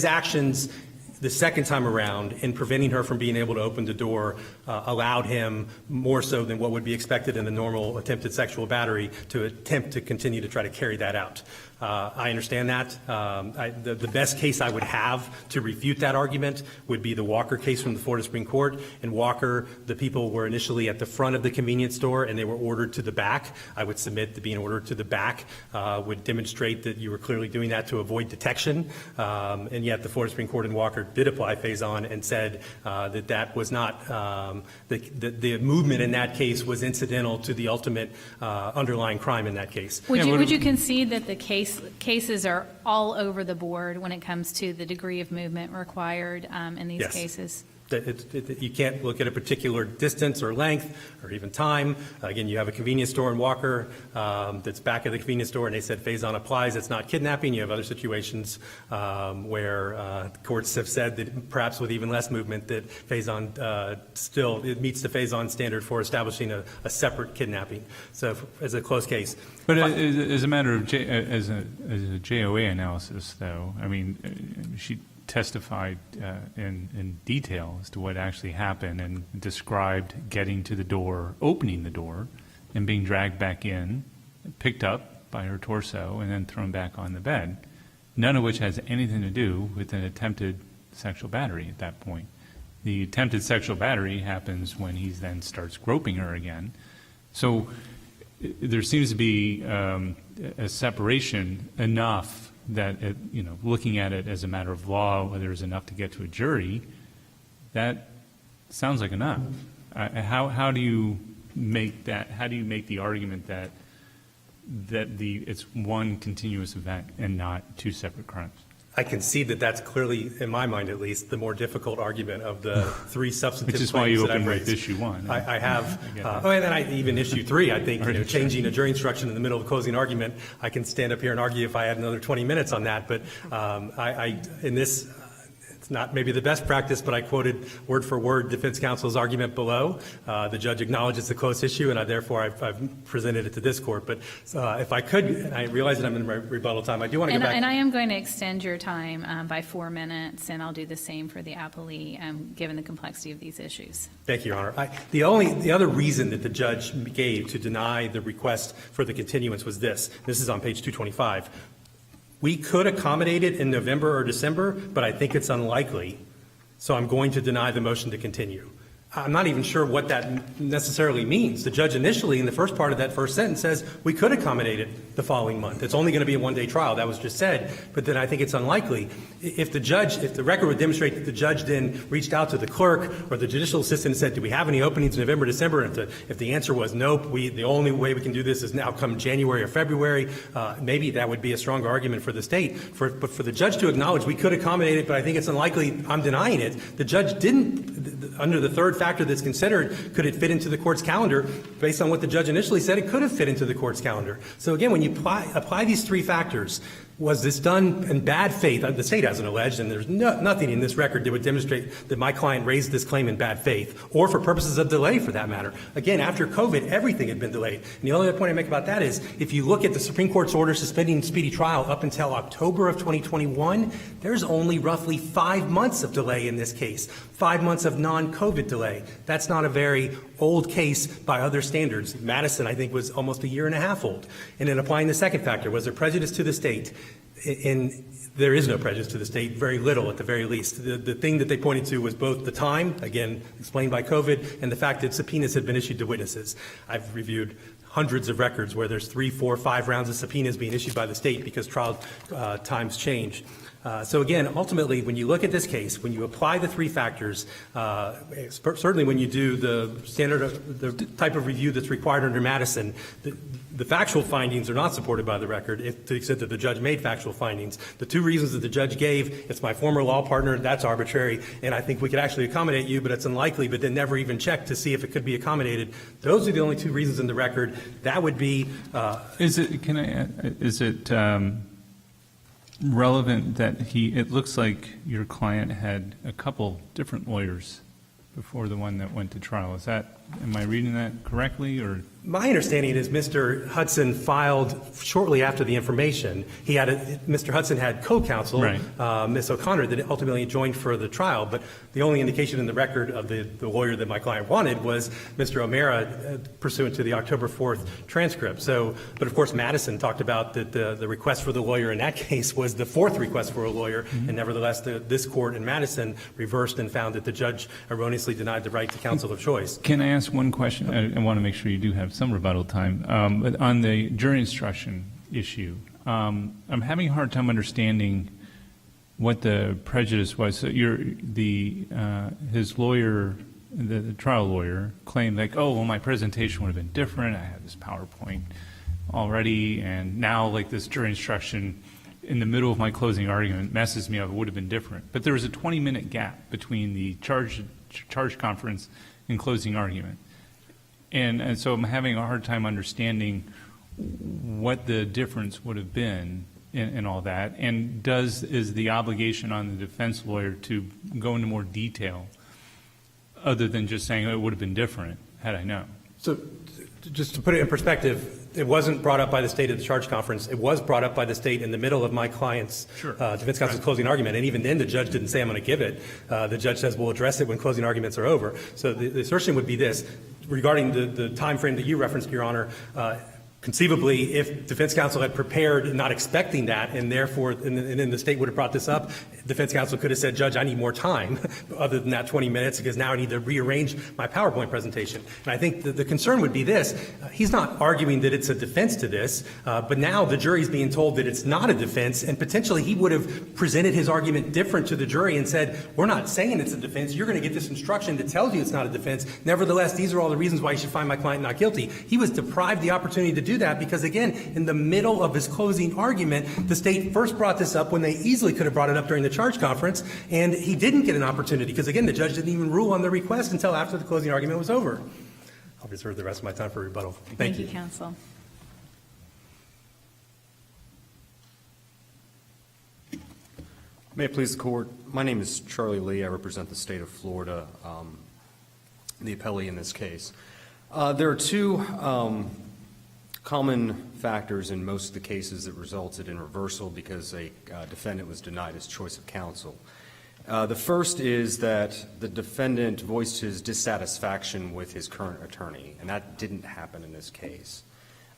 actions the second time around in preventing her from being able to open the door allowed him more so than what would be expected in a normal attempted sexual battery to attempt to continue to try to carry that out. I understand that. The best case I would have to refute that argument would be the Walker case from the Florida Supreme Court. In Walker, the people were initially at the front of the convenience store and they were ordered to the back. I would submit that being ordered to the back would demonstrate that you were clearly doing that to avoid detection. And yet the Florida Supreme Court in Walker did apply phase-on and said that was not the movement in that case was incidental to the ultimate underlying crime in that case. Would you concede that the cases are all over the board when it comes to the degree of movement required in these cases? You can't look at a particular distance or length or even time. Again, you have a convenience store in Walker that's back at the convenience store, and they said phase-on applies. It's not kidnapping. You have other situations where courts have said that perhaps with even less movement that phase-on still it meets the phase-on standard for establishing a separate kidnapping. So as a close case. But as a matter of as a JOA analysis, though, she testified in detail as to what actually happened and described getting to the door, opening the door, and being dragged back in, picked up by her torso, and then thrown back on the bed, none of which has anything to do with an attempted sexual battery at that point. The attempted sexual battery happens when he then starts groping her again. So there seems to be a separation enough that, looking at it as a matter of law, whether there's enough to get to a jury, that sounds like enough. How do you make that? How do you make the argument that it's one continuous event and not two separate crimes? I can see that that's clearly, in my mind at least, the more difficult argument of the three substantive claims that I've raised. Which is why you opened with issue 1. I have. And then even issue 3, I think, changing a jury instruction in the middle of a closing argument, I can stand up here and argue if I had another 20 minutes on that. But in this, It's not maybe the best practice, but I quoted word for word defense counsel's argument below. The judge acknowledges the close issue, and I've presented it to this court. But if I could, and I realize that I'm in my rebuttal time, I do want to go back. And I am going to extend your time by 4 minutes, and I'll do the same for the appellee, given the complexity of these issues. Thank you, Your Honor. The other reason that the judge gave to deny the request for the continuance was this. This is on page 225. We could accommodate it in November or December, but I think it's unlikely, so I'm going to deny the motion to continue. I'm not even sure what that necessarily means. The judge initially, in the first part of that first sentence, says we could accommodate it the following month. It's only going to be a one-day trial. That was just said. But then I think it's unlikely. If the record would demonstrate that the judge then reached out to the clerk or the judicial assistant and said, do we have any openings in November, December? And if the answer was nope, the only way we can do this is now come January or February, maybe that would be a stronger argument for the state. But for the judge to acknowledge we could accommodate it, but I think it's unlikely, I'm denying it. The judge didn't, under the third factor that's considered, could it fit into the court's calendar? Based on what the judge initially said, it could have fit into the court's calendar. So again, when you apply these three factors, was this done in bad faith? The state hasn't alleged, and there's nothing in this record that would demonstrate that my client raised this claim in bad faith, or for purposes of delay, for that matter. Again, after COVID, everything had been delayed. And the only other point I make about that is, if you look at the Supreme Court's order suspending speedy trial up until October of 2021, there's only roughly 5 months of delay in this case, 5 months of non-COVID delay. That's not a very old case by other standards. Madison, I think, was almost a year and a half old. And in applying the second factor, was there prejudice to the state? And there is no prejudice to the state, very little at the very least. The thing that they pointed to was both the time, again, explained by COVID, and the fact that subpoenas had been issued to witnesses. I've reviewed hundreds of records where there's 3, 4, 5 rounds of subpoenas being issued by the state because trial times change. So again, ultimately, when you look at this case, when you apply the three factors, certainly when you do the standard, the type of review that's required under Madison, the factual findings are not supported by the record, to the extent that the judge made factual findings. The two reasons that the judge gave, it's my former law partner, that's arbitrary, and I think we could actually accommodate you, but it's unlikely, but then never even checked to see if it could be accommodated. Those are the only two reasons in the record. That would be. Is it relevant that it looks like your client had a couple different lawyers before the one that went to trial? Am I reading that correctly, or? My understanding is Mr. Hudson filed shortly after the information. Mr. Hudson had co-counsel, right, Ms. O'Connor, that ultimately joined for the trial. But the only indication in the record of the lawyer that my client wanted was Mr. O'Mara, pursuant to the October 4th transcript. But of course, Madison talked about that the request for the lawyer in that case was the fourth request for a lawyer, and nevertheless, this court in Madison reversed and found that the judge erroneously denied the right to counsel of choice. Can I ask one question? I want to make sure you do have some rebuttal time. But on the jury instruction issue, I'm having a hard time understanding what the prejudice was. So his lawyer, the trial lawyer, claimed like, oh, well, my presentation would have been different. I had this PowerPoint already, and now like this jury instruction in the middle of my closing argument messes me up. It would have been different. But there was a 20-minute gap between the charge conference and closing argument. And so I'm having a hard time understanding what the difference would have been in all that. And is the obligation on the defense lawyer to go into more detail other than just saying, oh, it would have been different had I known? So just to put it in perspective, it wasn't brought up by the state at the charge conference. It was brought up by the state in the middle of my client's defense counsel's closing argument. And even then, the judge didn't say, I'm going to give it. The judge says, we'll address it when closing arguments are over. So the assertion would be this. Regarding the time frame that you referenced, Your Honor, conceivably, if defense counsel had prepared not expecting that, and therefore, and then the state would have brought this up, defense counsel could have said, Judge, I need more time other than that 20 minutes because now I need to rearrange my PowerPoint presentation. And I think the concern would be this. He's not arguing that it's a defense to this, but now the jury's being told that it's not a defense, and potentially he would have presented his argument different to the jury and said, we're not saying it's a defense. You're going to get this instruction that tells you it's not a defense. Nevertheless, these are all the reasons why you should find my client not guilty. He was deprived the opportunity to do that because, again, in the middle of his closing argument, the state first brought this up when they easily could have brought it up during the charge conference, and he didn't get an opportunity because, again, the judge didn't even rule on the request until after the closing argument was over. I'll reserve the rest of my time for rebuttal. Thank you. Counsel. May it please the court, my name is Charlie Lee. I represent the state of Florida, the appellee in this case. There are two common factors in most of the cases that resulted in reversal because a defendant was denied his choice of counsel. The first is that the defendant voiced his dissatisfaction with his current attorney, and that didn't happen in this case.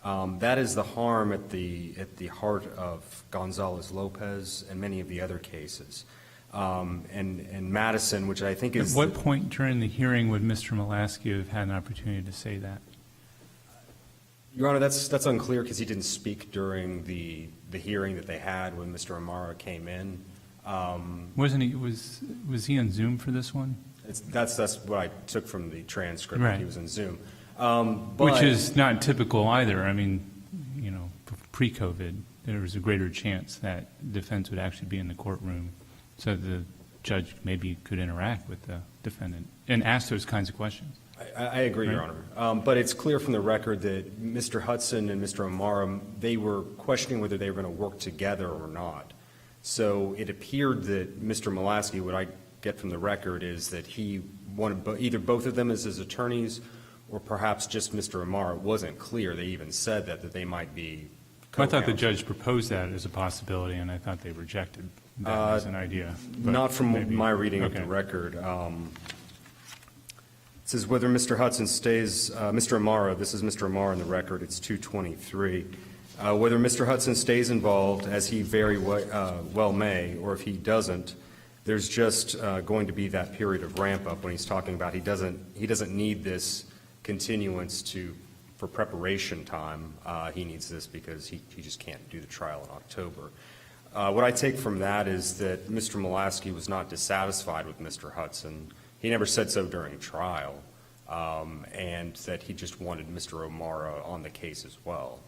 That is the harm at the heart of Gonzalez-Lopez and many of the other cases. And Madison, which I think is... At what point during the hearing would Mr. Molaski have had an opportunity to say that? Your Honor, that's unclear because he didn't speak during the hearing that they had when Mr. Amara came in. Wasn't he, was he on Zoom for this one? That's what I took from the transcript. Right. He was on Zoom. Which is not typical either. I mean, you know, pre-COVID, there was a greater chance that defense would actually be in the courtroom so the judge maybe could interact with the defendant and ask those kinds of questions. I agree, Your Honor. But it's clear from the record that Mr. Hudson and Mr. Amara, they were questioning whether they were going to work together or not. So it appeared that Mr. Molaski, what I get from the record, is that he wanted either both of them as his attorneys or perhaps just Mr. Amara. It wasn't clear. They even said that they might be I thought the co-counsel. judge proposed that as a possibility, and I thought they rejected that as an idea. But Not from maybe- my reading of okay. the record. It says whether Mr. Hudson stays, Mr. Amara, this is Mr. Amara in the record, it's 223. Whether Mr. Hudson stays involved, as he very well may, or if he doesn't, there's just going to be that period of ramp up when he's talking about he doesn't need this continuance for preparation time. He needs this because he just can't do the trial in October. What I take from that is that Mr. Molaski was not dissatisfied with Mr. Hudson. He never said so during trial, and that he just wanted Mr. Amara on the case as well.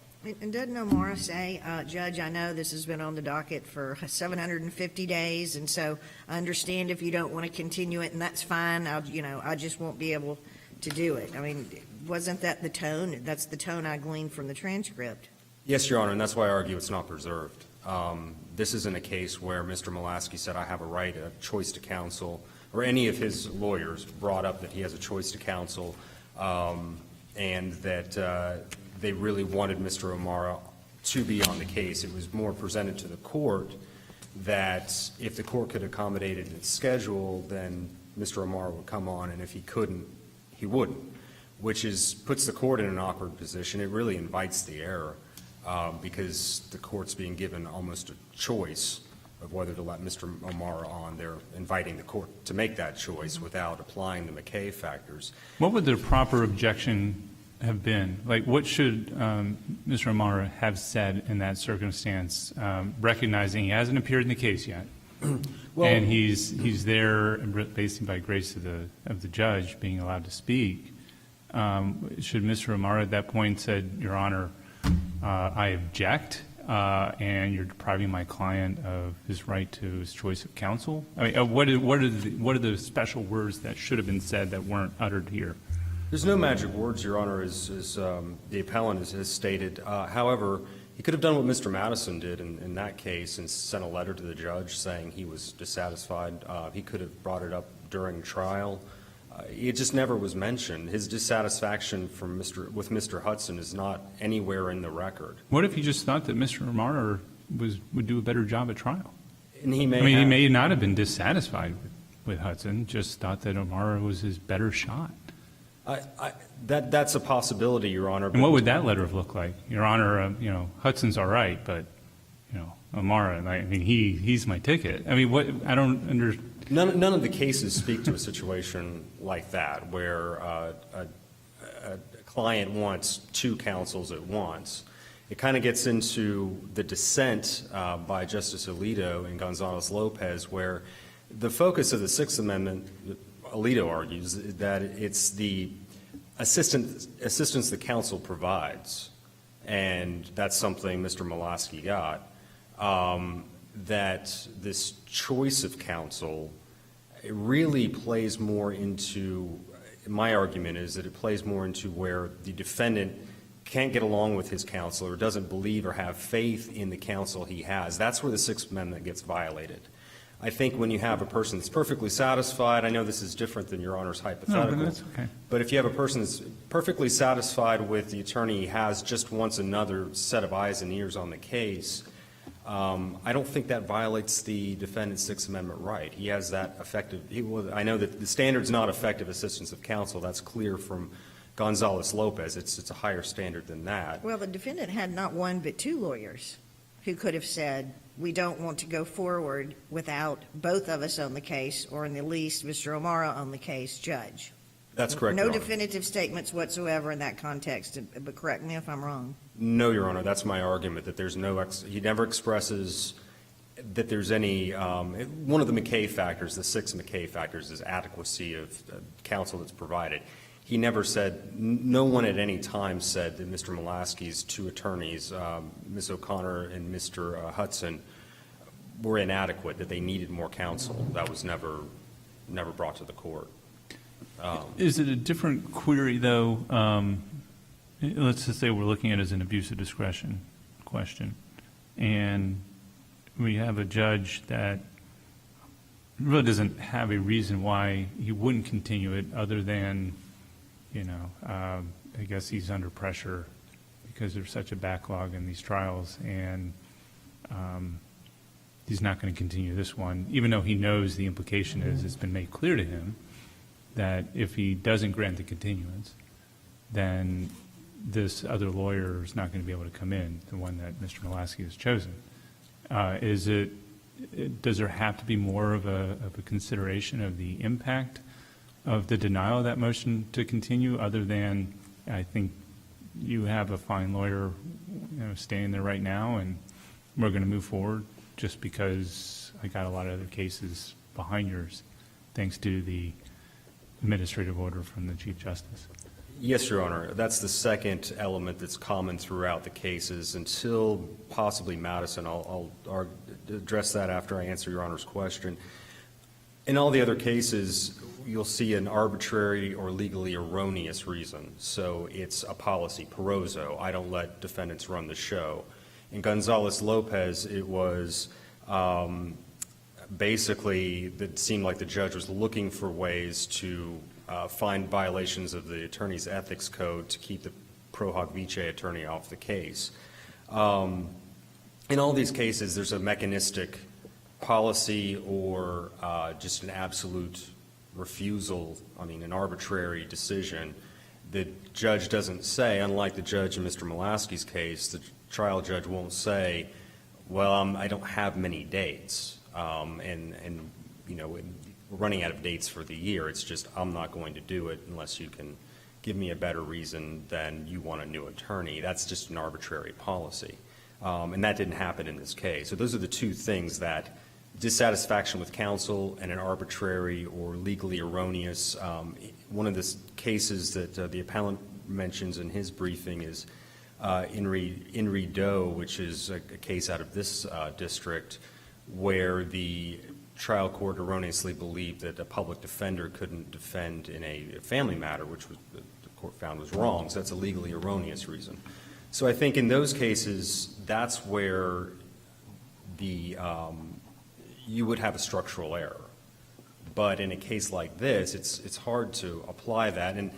And doesn't Omara say, Judge, I know this has been on the docket for 750 days, and so I understand if you don't want to continue it, and that's fine. I just won't be able to do it. I mean, wasn't that the tone? That's the tone I gleaned from the transcript. Yes, Your Honor, and that's why I argue it's not preserved. This isn't a case where Mr. Molaski said, I have a right, a choice to counsel, or any of his lawyers brought up that he has a choice to counsel, and that they really wanted Mr. Amara to be on the case. It was more presented to the court that if the court could accommodate it in its schedule, then Mr. Amara would come on, and if he couldn't, he wouldn't, which puts the court in an awkward position. It really invites the error because the court's being given almost a choice of whether to let Mr. Amara on. They're inviting the court to make that choice without applying the McKay factors. What would the proper objection have been? Like, what should Mr. Amara have said in that circumstance, recognizing he hasn't appeared in the case yet, and he's there basically by grace of the judge being allowed to speak? Should Mr. Amara at that point said, Your Honor, I object, and you're depriving my client of his right to his choice of counsel? I mean, what are the special words that should have been said that weren't uttered here? There's no magic words, Your Honor, as the appellant has stated. However, he could have done what Mr. Madison did in that case and sent a letter to the judge saying he was dissatisfied. He could have brought it up during trial. It just never was mentioned. His dissatisfaction with Mr. Hudson is not anywhere in the record. What if he just thought that Mr. Amara would do a better job at trial? And he He may not have been dissatisfied with Hudson, just thought that Amara was his better shot. That's a possibility, Your Honor. And what would that letter have looked like? Your Honor, Hudson's all right, but, Amara, I mean, he's my ticket. I mean, I don't understand. None of the cases speak to a situation like that, where a client wants two counsels at once. It kind of gets into the dissent by Justice Alito in Gonzalez-Lopez, where the focus of the Sixth Amendment, Alito argues, that it's the assistance the counsel provides, and that's something Mr. Molaski got, that this choice of counsel, it really plays more into, my argument is that it plays more into where the defendant can't get along with his counsel or doesn't believe or have faith in the counsel he has. That's where the Sixth Amendment gets violated. I think when you have a person that's perfectly satisfied, I know this is different than Your Honor's hypothetical. No, but that's okay. But if you have a person that's perfectly satisfied with the attorney he has, just wants another set of eyes and ears on the case, I don't think that violates the defendant's Sixth Amendment right. He has that effective, I know that the standard's not effective assistance of counsel. That's clear from Gonzalez-Lopez. It's a higher standard than that. Well, the defendant had not one but two lawyers who could have said, we don't want to go forward without both of us on the case, or in the least, Mr. O'Mara on the case, judge. That's correct, No Your Honor. definitive statements whatsoever in that context, but correct me if I'm wrong. No, Your Honor, that's my argument, that there's no, he never expresses that there's any, one of the McKay factors, the 6 McKay factors, is adequacy of counsel that's provided. He never said, no one at any time said that Mr. Mulaski's two attorneys, Ms. O'Connor and Mr. Hudson, were inadequate, that they needed more counsel. That was never brought to the court. Is it a different query, though? Let's just say we're looking at it as an abuse of discretion question, and we have a judge that really doesn't have a reason why he wouldn't continue it other than, I guess he's under pressure because there's such a backlog in these trials, and he's not going to continue this one, even though he knows the implication is it's been made clear to him that if he doesn't grant the continuance, then this other lawyer is not going to be able to come in, the one that Mr. Mulaski has chosen. Does there have to be more of a consideration of the impact of the denial of that motion to continue, other than, I think you have a fine lawyer staying there right now, and we're going to move forward just because I got a lot of other cases behind yours, thanks to the administrative order from the Chief Justice? Yes, Your Honor. That's the second element that's common throughout the cases until possibly Madison. I'll address that after I answer Your Honor's question. In all the other cases, you'll see an arbitrary or legally erroneous reason. So it's a policy, Perozzo. I don't let defendants run the show. In Gonzalez-Lopez, it was basically, it seemed like the judge was looking for ways to find violations of the attorney's ethics code to keep the pro hoc vice attorney off the case. In all these cases, there's a mechanistic policy or just an absolute refusal, an arbitrary decision. The judge doesn't say, unlike the judge in Mr. Mulaski's case, the trial judge won't say, well, I don't have many dates, and we're running out of dates for the year. It's just, I'm not going to do it unless you can give me a better reason than you want a new attorney. That's just an arbitrary policy. And that didn't happen in this case. So those are the two things, that dissatisfaction with counsel and an arbitrary or legally erroneous. One of the cases that the appellant mentions in his briefing is In Doe, which is a case out of this district where the trial court erroneously believed that a public defender couldn't defend in a family matter, which the court found was wrong. So that's a legally erroneous reason. So I think in those cases, that's where you would have a structural error. But in a case like this, it's hard to apply that. And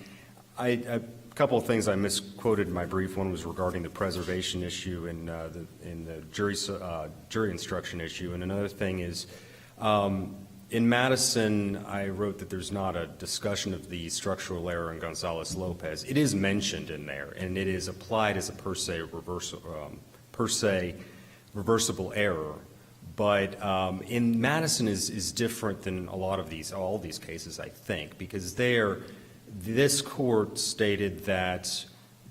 a couple of things I misquoted in my brief. One was regarding the preservation issue and the jury instruction issue. And another thing is, in Madison, I wrote that there's not a discussion of the structural error in Gonzalez-Lopez. It is mentioned in there, and it is applied as a per se reversible error. But in Madison is different than all these cases, I think, because this court stated that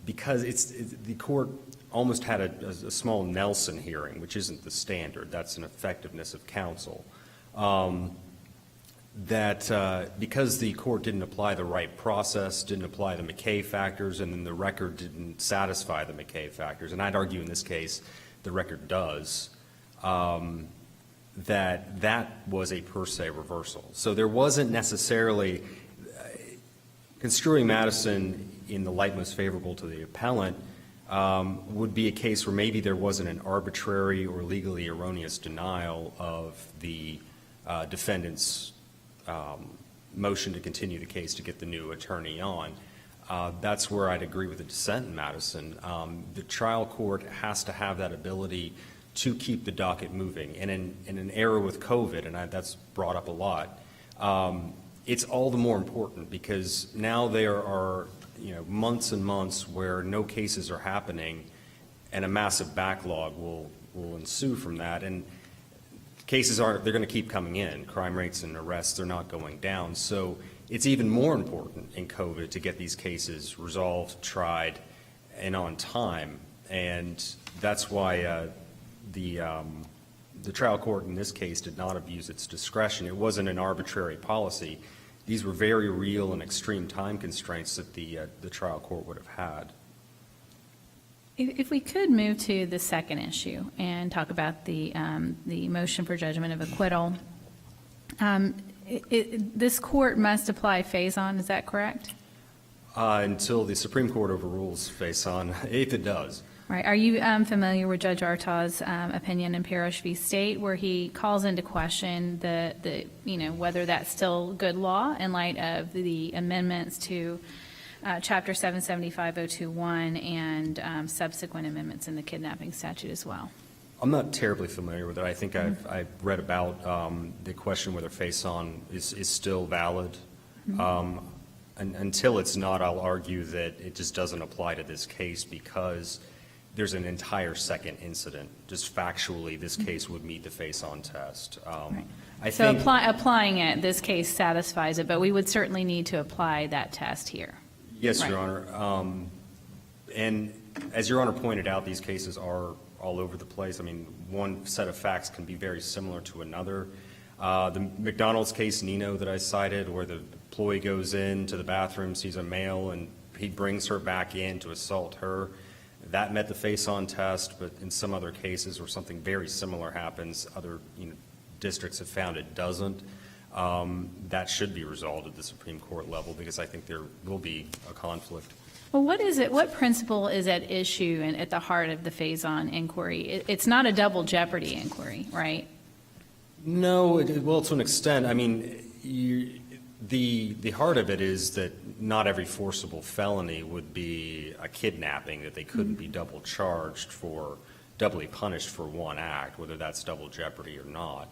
because the court almost had a small Nelson hearing, which isn't the standard. That's an effectiveness of counsel. That because the court didn't apply the right process, didn't apply the McKay factors, and then the record didn't satisfy the McKay factors, and I'd argue in this case the record does, that was a per se reversal. So there wasn't necessarily, construing Madison in the light most favorable to the appellant, would be a case where maybe there wasn't an arbitrary or legally erroneous denial of the defendant's motion to continue the case to get the new attorney on. That's where I'd agree with the dissent in Madison. The trial court has to have that ability to keep the docket moving. And in an era with COVID, and that's brought up a lot, it's all the more important because now there are months and months where no cases are happening, and a massive backlog will ensue from that. And cases they're going to keep coming in. Crime rates and arrests are not going down. So it's even more important in COVID to get these cases resolved, tried, and on time. And that's why the trial court in this case did not abuse its discretion. It wasn't an arbitrary policy. These were very real and extreme time constraints that the trial court would have had. If we could move to the second issue and talk about the motion for judgment of acquittal, this court must apply Faison, is that correct? Until the Supreme Court overrules Faison, if it does. Right. Are you familiar with Judge Artau's opinion in Parrish v. State, where he calls into question the whether that's still good law in light of the amendments to Chapter 775.021 and subsequent amendments in the kidnapping statute as well? I'm not terribly familiar with it. I think I've read about the question whether Faison is still valid. And until it's not, I'll argue that it just doesn't apply to this case because there's an entire second incident. Just factually, this case would meet the Faison test. Right. I So think, applying it, this case satisfies it, but we would certainly need to apply that test here. yes, Right. Your Honor. And as Your Honor pointed out, these cases are all over the place. I mean, one set of facts can be very similar to another. The McDonald's case, Nino, that I cited, where the employee goes into the bathroom, sees a male, and he brings her back in to assault her. That met the Faison test, but in some other cases where something very similar happens, other districts have found it doesn't. That should be resolved at the Supreme Court level because I think there will be a conflict. Well, what is it? What principle is at issue and at the heart of the Faison inquiry? It's not a double jeopardy inquiry, right? No, well, to an extent. I mean, the heart of it is that not every forcible felony would be a kidnapping, that they couldn't be double charged for, doubly punished for one act, whether that's double jeopardy or not.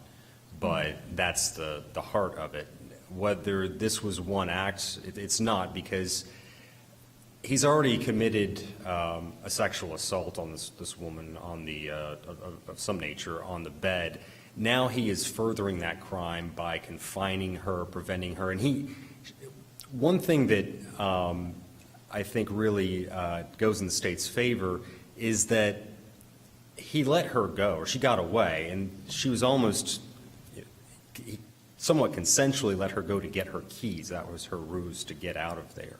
But that's the heart of it. Whether this was one act, it's not, because he's already committed a sexual assault on this woman on of some nature on the bed. Now he is furthering that crime by confining her, preventing her. And one thing that I think really goes in the state's favor is that he let her go, or she got away, and she was almost somewhat consensually let her go to get her keys. That was her ruse to get out of there.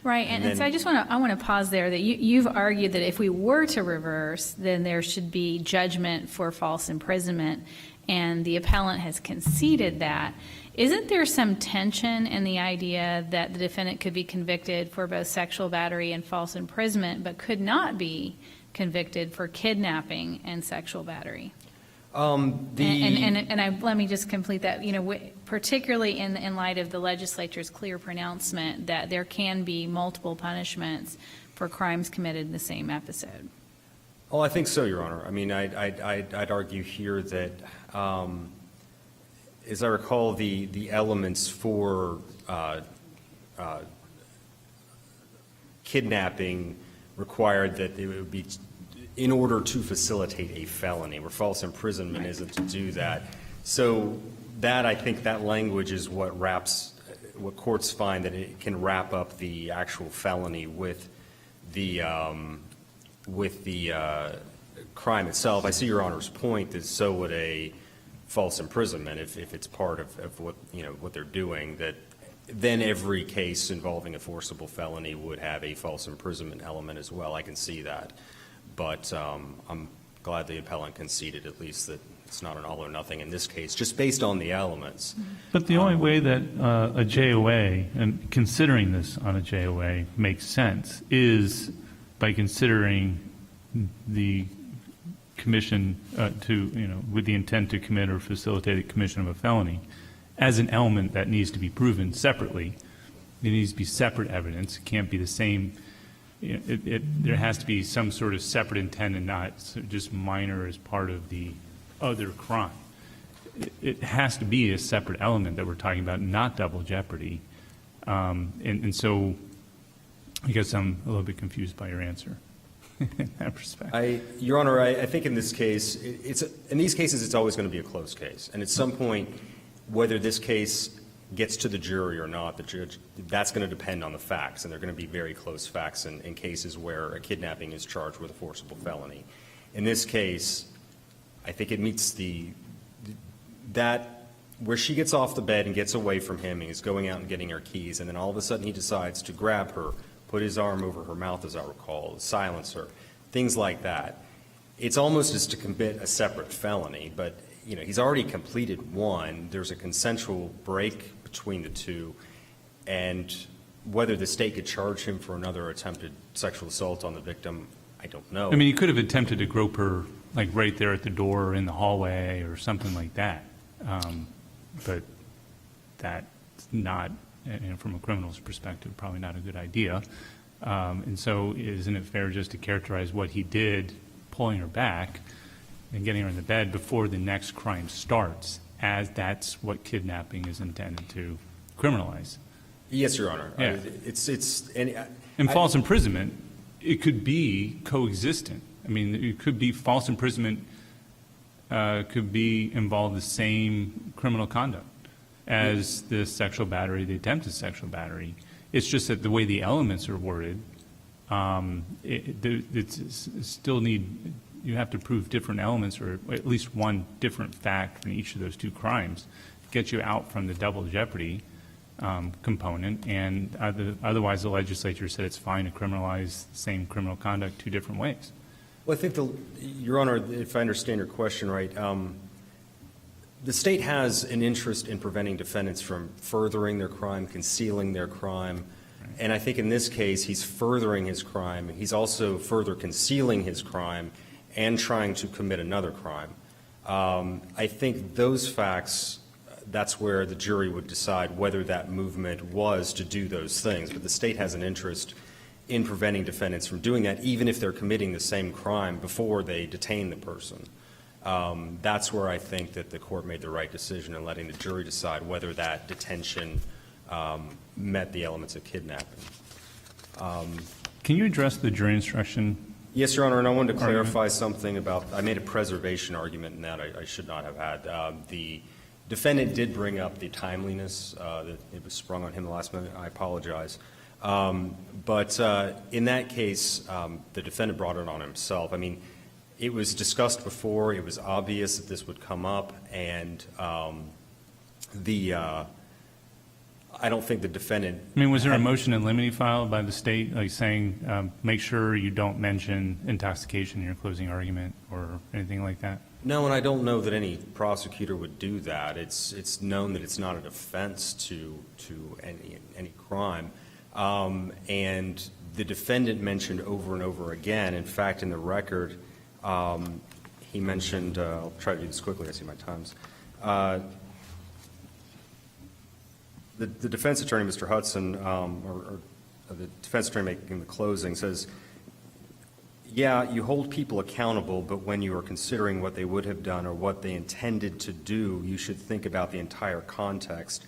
Right, and so I want to pause there, that you've argued that if we were to reverse, then there should be judgment for false imprisonment, and the appellant has conceded that. Isn't there some tension in the idea that the defendant could be convicted for both sexual battery and false imprisonment, but could not be convicted for kidnapping and sexual battery? Let me just complete that. Particularly in light of the legislature's clear pronouncement that there can be multiple punishments for crimes committed in the same episode. Oh, I think so, Your Honor. I mean, I'd argue here that, as I recall, the elements for kidnapping required that it would be in order to facilitate a felony, where false imprisonment isn't to do that. So that, I think, that language is what courts find that it can wrap up the actual felony with the crime itself. I see Your Honor's point that so would a false imprisonment if it's part of what they're doing, that then every case involving a forcible felony would have a false imprisonment element as well. I can see that. But I'm glad the appellant conceded at least that it's not an all or nothing in this case, just based on the elements. But the only way that a JOA, and considering this on a JOA, makes sense is by considering the commission with the intent to commit or facilitate the commission of a felony as an element that needs to be proven separately. It needs to be separate evidence. It can't be the same. There has to be some sort of separate intent and not just minor as part of the other crime. It has to be a separate element that we're talking about, not double jeopardy. And so I guess I'm a little bit confused by your answer in that respect. Your Honor, I think in this case, in these cases, it's always going to be a close case. And at some point, whether this case gets to the jury or not, the judge, that's going to depend on the facts, and they're going to be very close facts in cases where a kidnapping is charged with a forcible felony. In this case, I think it meets where she gets off the bed and gets away from him, and he's going out and getting her keys, and then all of a sudden he decides to grab her, put his arm over her mouth, as I recall, silence her, things like that. It's almost as to commit a separate felony, but he's already completed one. There's a consensual break between the two, and whether the state could charge him for another attempted sexual assault on the victim, I don't know. I mean, he could have attempted to grope her like right there at the door or in the hallway or something like that. But that's not, from a criminal's perspective, probably not a good idea. And so isn't it fair just to characterize what he did, pulling her back and getting her in the bed before the next crime starts, as that's what kidnapping is intended to criminalize? Yes, Your Honor. Yeah. And false imprisonment, it could be coexistent. I mean, it could be false imprisonment could be involve the same criminal conduct as the sexual battery, the attempted sexual battery. It's just that the way the elements are worded, you have to prove different elements, or at least one different fact in each of those two crimes to get you out from the double jeopardy component. And otherwise, the legislature said it's fine to criminalize the same criminal conduct two different ways. Well, I think, Your Honor, if I understand your question right, the state has an interest in preventing defendants from furthering their crime, concealing their crime. And I think in this case, he's furthering his crime. He's also further concealing his crime and trying to commit another crime. I think those facts, that's where the jury would decide whether that movement was to do those things. But the state has an interest in preventing defendants from doing that, even if they're committing the same crime before they detain the person. That's where I think that the court made the right decision in letting the jury decide whether that detention met the elements of kidnapping. Can you address the jury instruction? Yes, Your Honor, and I wanted to clarify something about, I made a preservation argument in that I should not have had. The defendant did bring up the timeliness, that it was sprung on him the last minute. I apologize. But in that case, the defendant brought it on himself. I mean, it was discussed before. It was obvious that this would come up, and I don't think the defendant. I mean, was there a motion in limine filed by the state, like saying, make sure you don't mention intoxication in your closing argument or anything like that? No, and I don't know that any prosecutor would do that. It's known that it's not a defense to any crime. And the defendant mentioned over and over again, in fact, in the record, he mentioned, I'll try to do this quickly, I see my time's. The defense attorney, Mr. Hudson, or the defense attorney making the closing, says, yeah, you hold people accountable, but when you are considering what they would have done or what they intended to do, you should think about the entire context.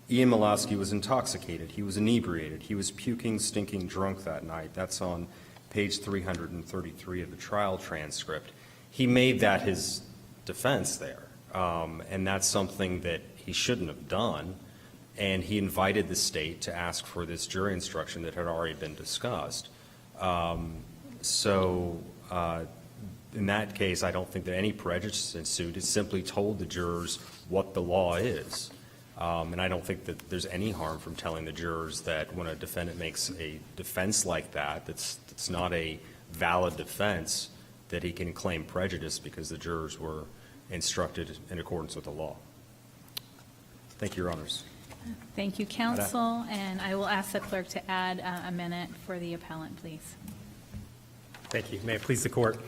Ian Malowski was intoxicated. He was inebriated. He was puking, stinking drunk that night. That's on page 333 of the trial transcript. He made that his defense there, and that's something that he shouldn't have done. And he invited the state to ask for this jury instruction that had already been discussed. So in that case, I don't think that any prejudice ensued. It simply told the jurors what the law is. And I don't think that there's any harm from telling the jurors that when a defendant makes a defense like that, that's not a valid defense, that he can claim prejudice because the jurors were instructed in accordance with the law. Thank you, Your Honors. Thank you, counsel, and I will ask the clerk to add a minute for the appellant, please. Thank you. May it please the court.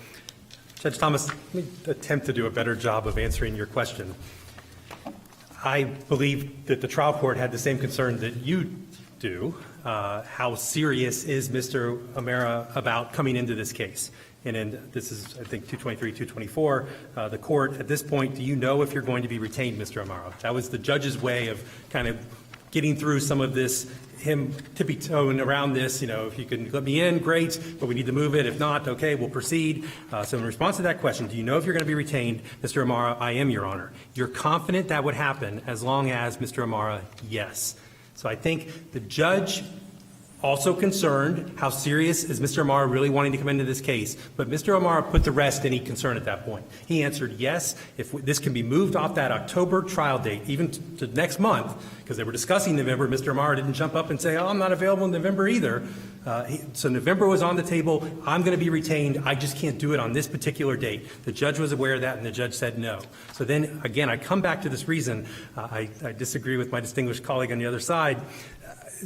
Judge Thomas, let me attempt to do a better job of answering your question. I believe that the trial court had the same concern that you do. How serious is Mr. O'Mara about coming into this case? And in, this is, I think, 223, 224, the court, at this point, do you know if you're going to be retained, Mr. O'Mara? That was the judge's way of kind of getting through some of this, him tippy-toeing around this, if you can let me in, great, but we need to move it. If not, okay, we'll proceed. So in response to that question, do you know if you're going to be retained, Mr. O'Mara? I am, Your Honor. You're confident that would happen as long as, Mr. O'Mara, yes. So I think the judge also concerned how serious is Mr. O'Mara really wanting to come into this case, but Mr. O'Mara put to rest any concern at that point. He answered yes, if this can be moved off that October trial date, even to next month, because they were discussing November. Mr. O'Mara didn't jump up and say, oh, I'm not available in November either. So November was on the table. I'm going to be retained. I just can't do it on this particular date. The judge was aware of that, and the judge said no. So then, again, I come back to this reason. I disagree with my distinguished colleague on the other side.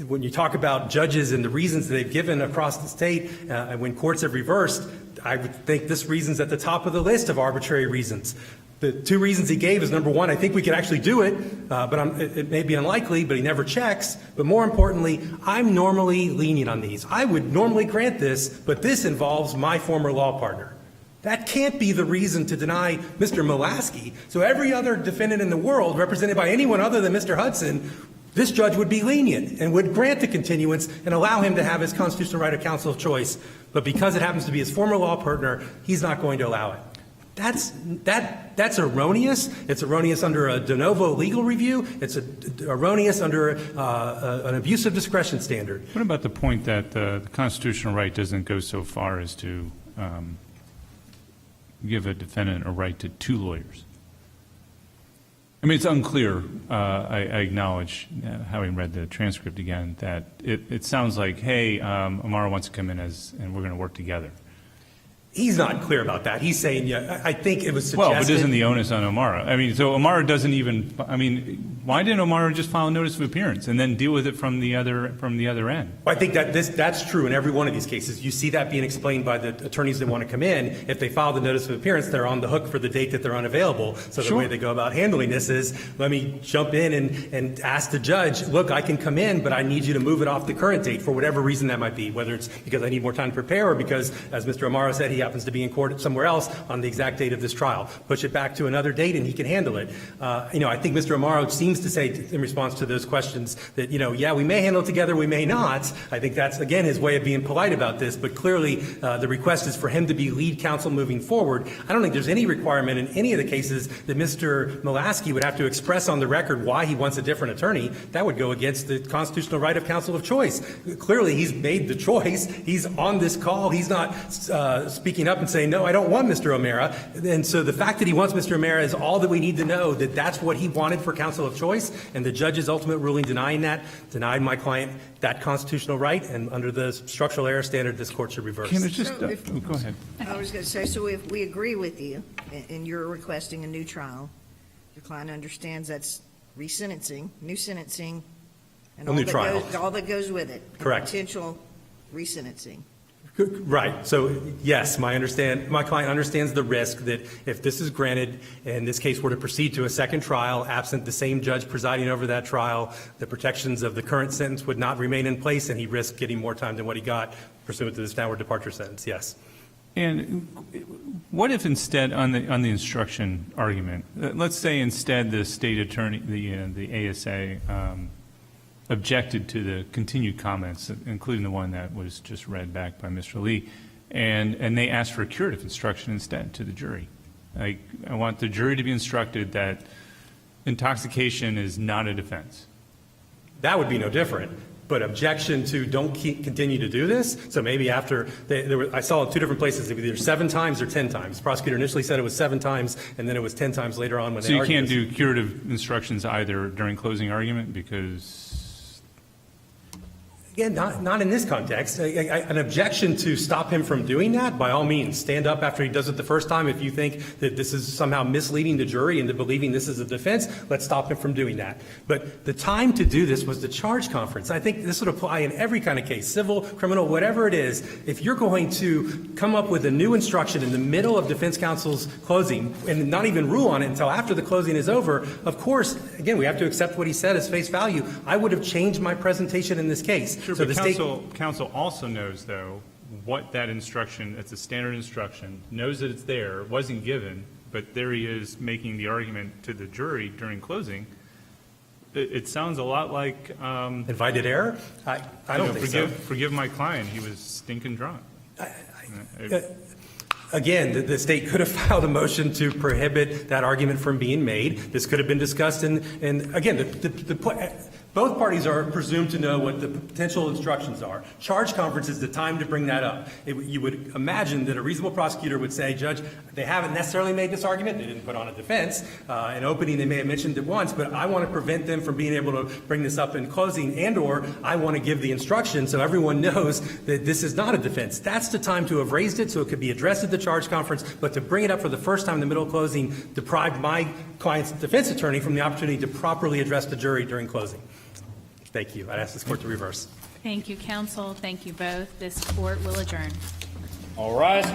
When you talk about judges and the reasons they've given across the state, when courts have reversed, I would think this reason's at the top of the list of arbitrary reasons. The two reasons he gave is, number one, I think we could actually do it, but it may be unlikely, but he never checks. But more importantly, I'm normally lenient on these. I would normally grant this, but this involves my former law partner. That can't be the reason to deny Mr. Mulaski. So every other defendant in the world, represented by anyone other than Mr. Hudson, this judge would be lenient and would grant the continuance and allow him to have his constitutional right of counsel of choice. But because it happens to be his former law partner, he's not going to allow it. That's erroneous. It's erroneous under a de novo legal review. It's erroneous under an abuse of discretion standard. What about the point that the constitutional right doesn't go so far as to give a defendant a right to two lawyers? I mean, it's unclear. I acknowledge, having read the transcript again, that it sounds like, hey, O'Mara wants to come in and we're going to work together. He's not clear about that. He's saying, yeah, I think it was suggested. Well, but isn't the onus on O'Mara? I mean, so O'Mara doesn't even, why didn't O'Mara just file a notice of appearance and then deal with it from the other end? Well, I think that's true in every one of these cases. You see that being explained by the attorneys that want to come in. If they file the notice of appearance, they're on the hook for the date that they're unavailable. So the way they go about handling this is, let me jump in and ask the judge, look, I can come in, but I need you to move it off the current date for whatever reason that might be, whether it's because I need more time to prepare or because, as Mr. O'Mara said, he happens to be in court somewhere else on the exact date of this trial. Push it back to another date and he can handle it. I think Mr. O'Mara seems to say in response to those questions that, yeah, we may handle it together, we may not. I think that's, again, his way of being polite about this, but clearly the request is for him to be lead counsel moving forward. I don't think there's any requirement in any of the cases that Mr. Mulaski would have to express on the record why he wants a different attorney. That would go against the constitutional right of counsel of choice. Clearly, he's made the choice. He's on this call. He's not speaking up and saying, no, I don't want Mr. O'Mara. And so the fact that he wants Mr. O'Mara is all that we need to know, that that's what he wanted for counsel of choice, and the judge's ultimate ruling denying that denied my client that constitutional right, and under the structural error standard, this court should reverse. Can I just So if- go ahead. I was going to say, so if we agree with you and you're requesting a new trial, your client understands that's resentencing, new sentencing, and A new trial. all that goes with it. and Correct. Potential resentencing. Right. So, yes, my client understands the risk that if this is granted and this case were to proceed to a second trial, absent the same judge presiding over that trial, the protections of the current sentence would not remain in place, and he risked getting more time than what he got pursuant to this downward departure sentence. Yes. And what if instead, on the instruction argument, let's say instead the state attorney, the ASA, objected to the continued comments, including the one that was just read back by Mr. Lee, and they asked for a curative instruction instead to the jury. I want the jury to be instructed that intoxication is not a defense. That would be no different. But objection to don't continue to do this. So maybe after I saw it two different places, either 7 times or 10 times. The prosecutor initially said it was 7 times, and then it was 10 times later on when they argued. So you can't do curative instructions either during closing argument because. Yeah, not in this context. An objection to stop him from doing that, by all means, stand up after he does it the first time. If you think that this is somehow misleading the jury into believing this is a defense, let's stop him from doing that. But the time to do this was the charge conference. I think this would apply in every kind of case, civil, criminal, whatever it is. If you're going to come up with a new instruction in the middle of defense counsel's closing and not even rule on it until after the closing is over, of course, again, we have to accept what he said as face value. I would have changed my presentation in this case. Sure, So but the state- counsel also knows, though, what that instruction, it's a standard instruction, knows that it's there, wasn't given, but there he is making the argument to the jury during closing. It sounds a lot like, Invited error? I don't think so. Forgive my client, he was stinking drunk. Again, the state could have filed a motion to prohibit that argument from being made. This could have been discussed and again, both parties are presumed to know what the potential instructions are. Charge conference is the time to bring that up. You would imagine that a reasonable prosecutor would say, Judge, they haven't necessarily made this argument. They didn't put on a defense. In opening, they may have mentioned it once, but I want to prevent them from being able to bring this up in closing, and or I want to give the instruction so everyone knows that this is not a defense. That's the time to have raised it so it could be addressed at the charge conference, but to bring it up for the first time in the middle of closing deprived my client's defense attorney from the opportunity to properly address the jury during closing. Thank you. I'd ask this court to reverse. Thank you, counsel. Thank you both. This court will adjourn. All rise.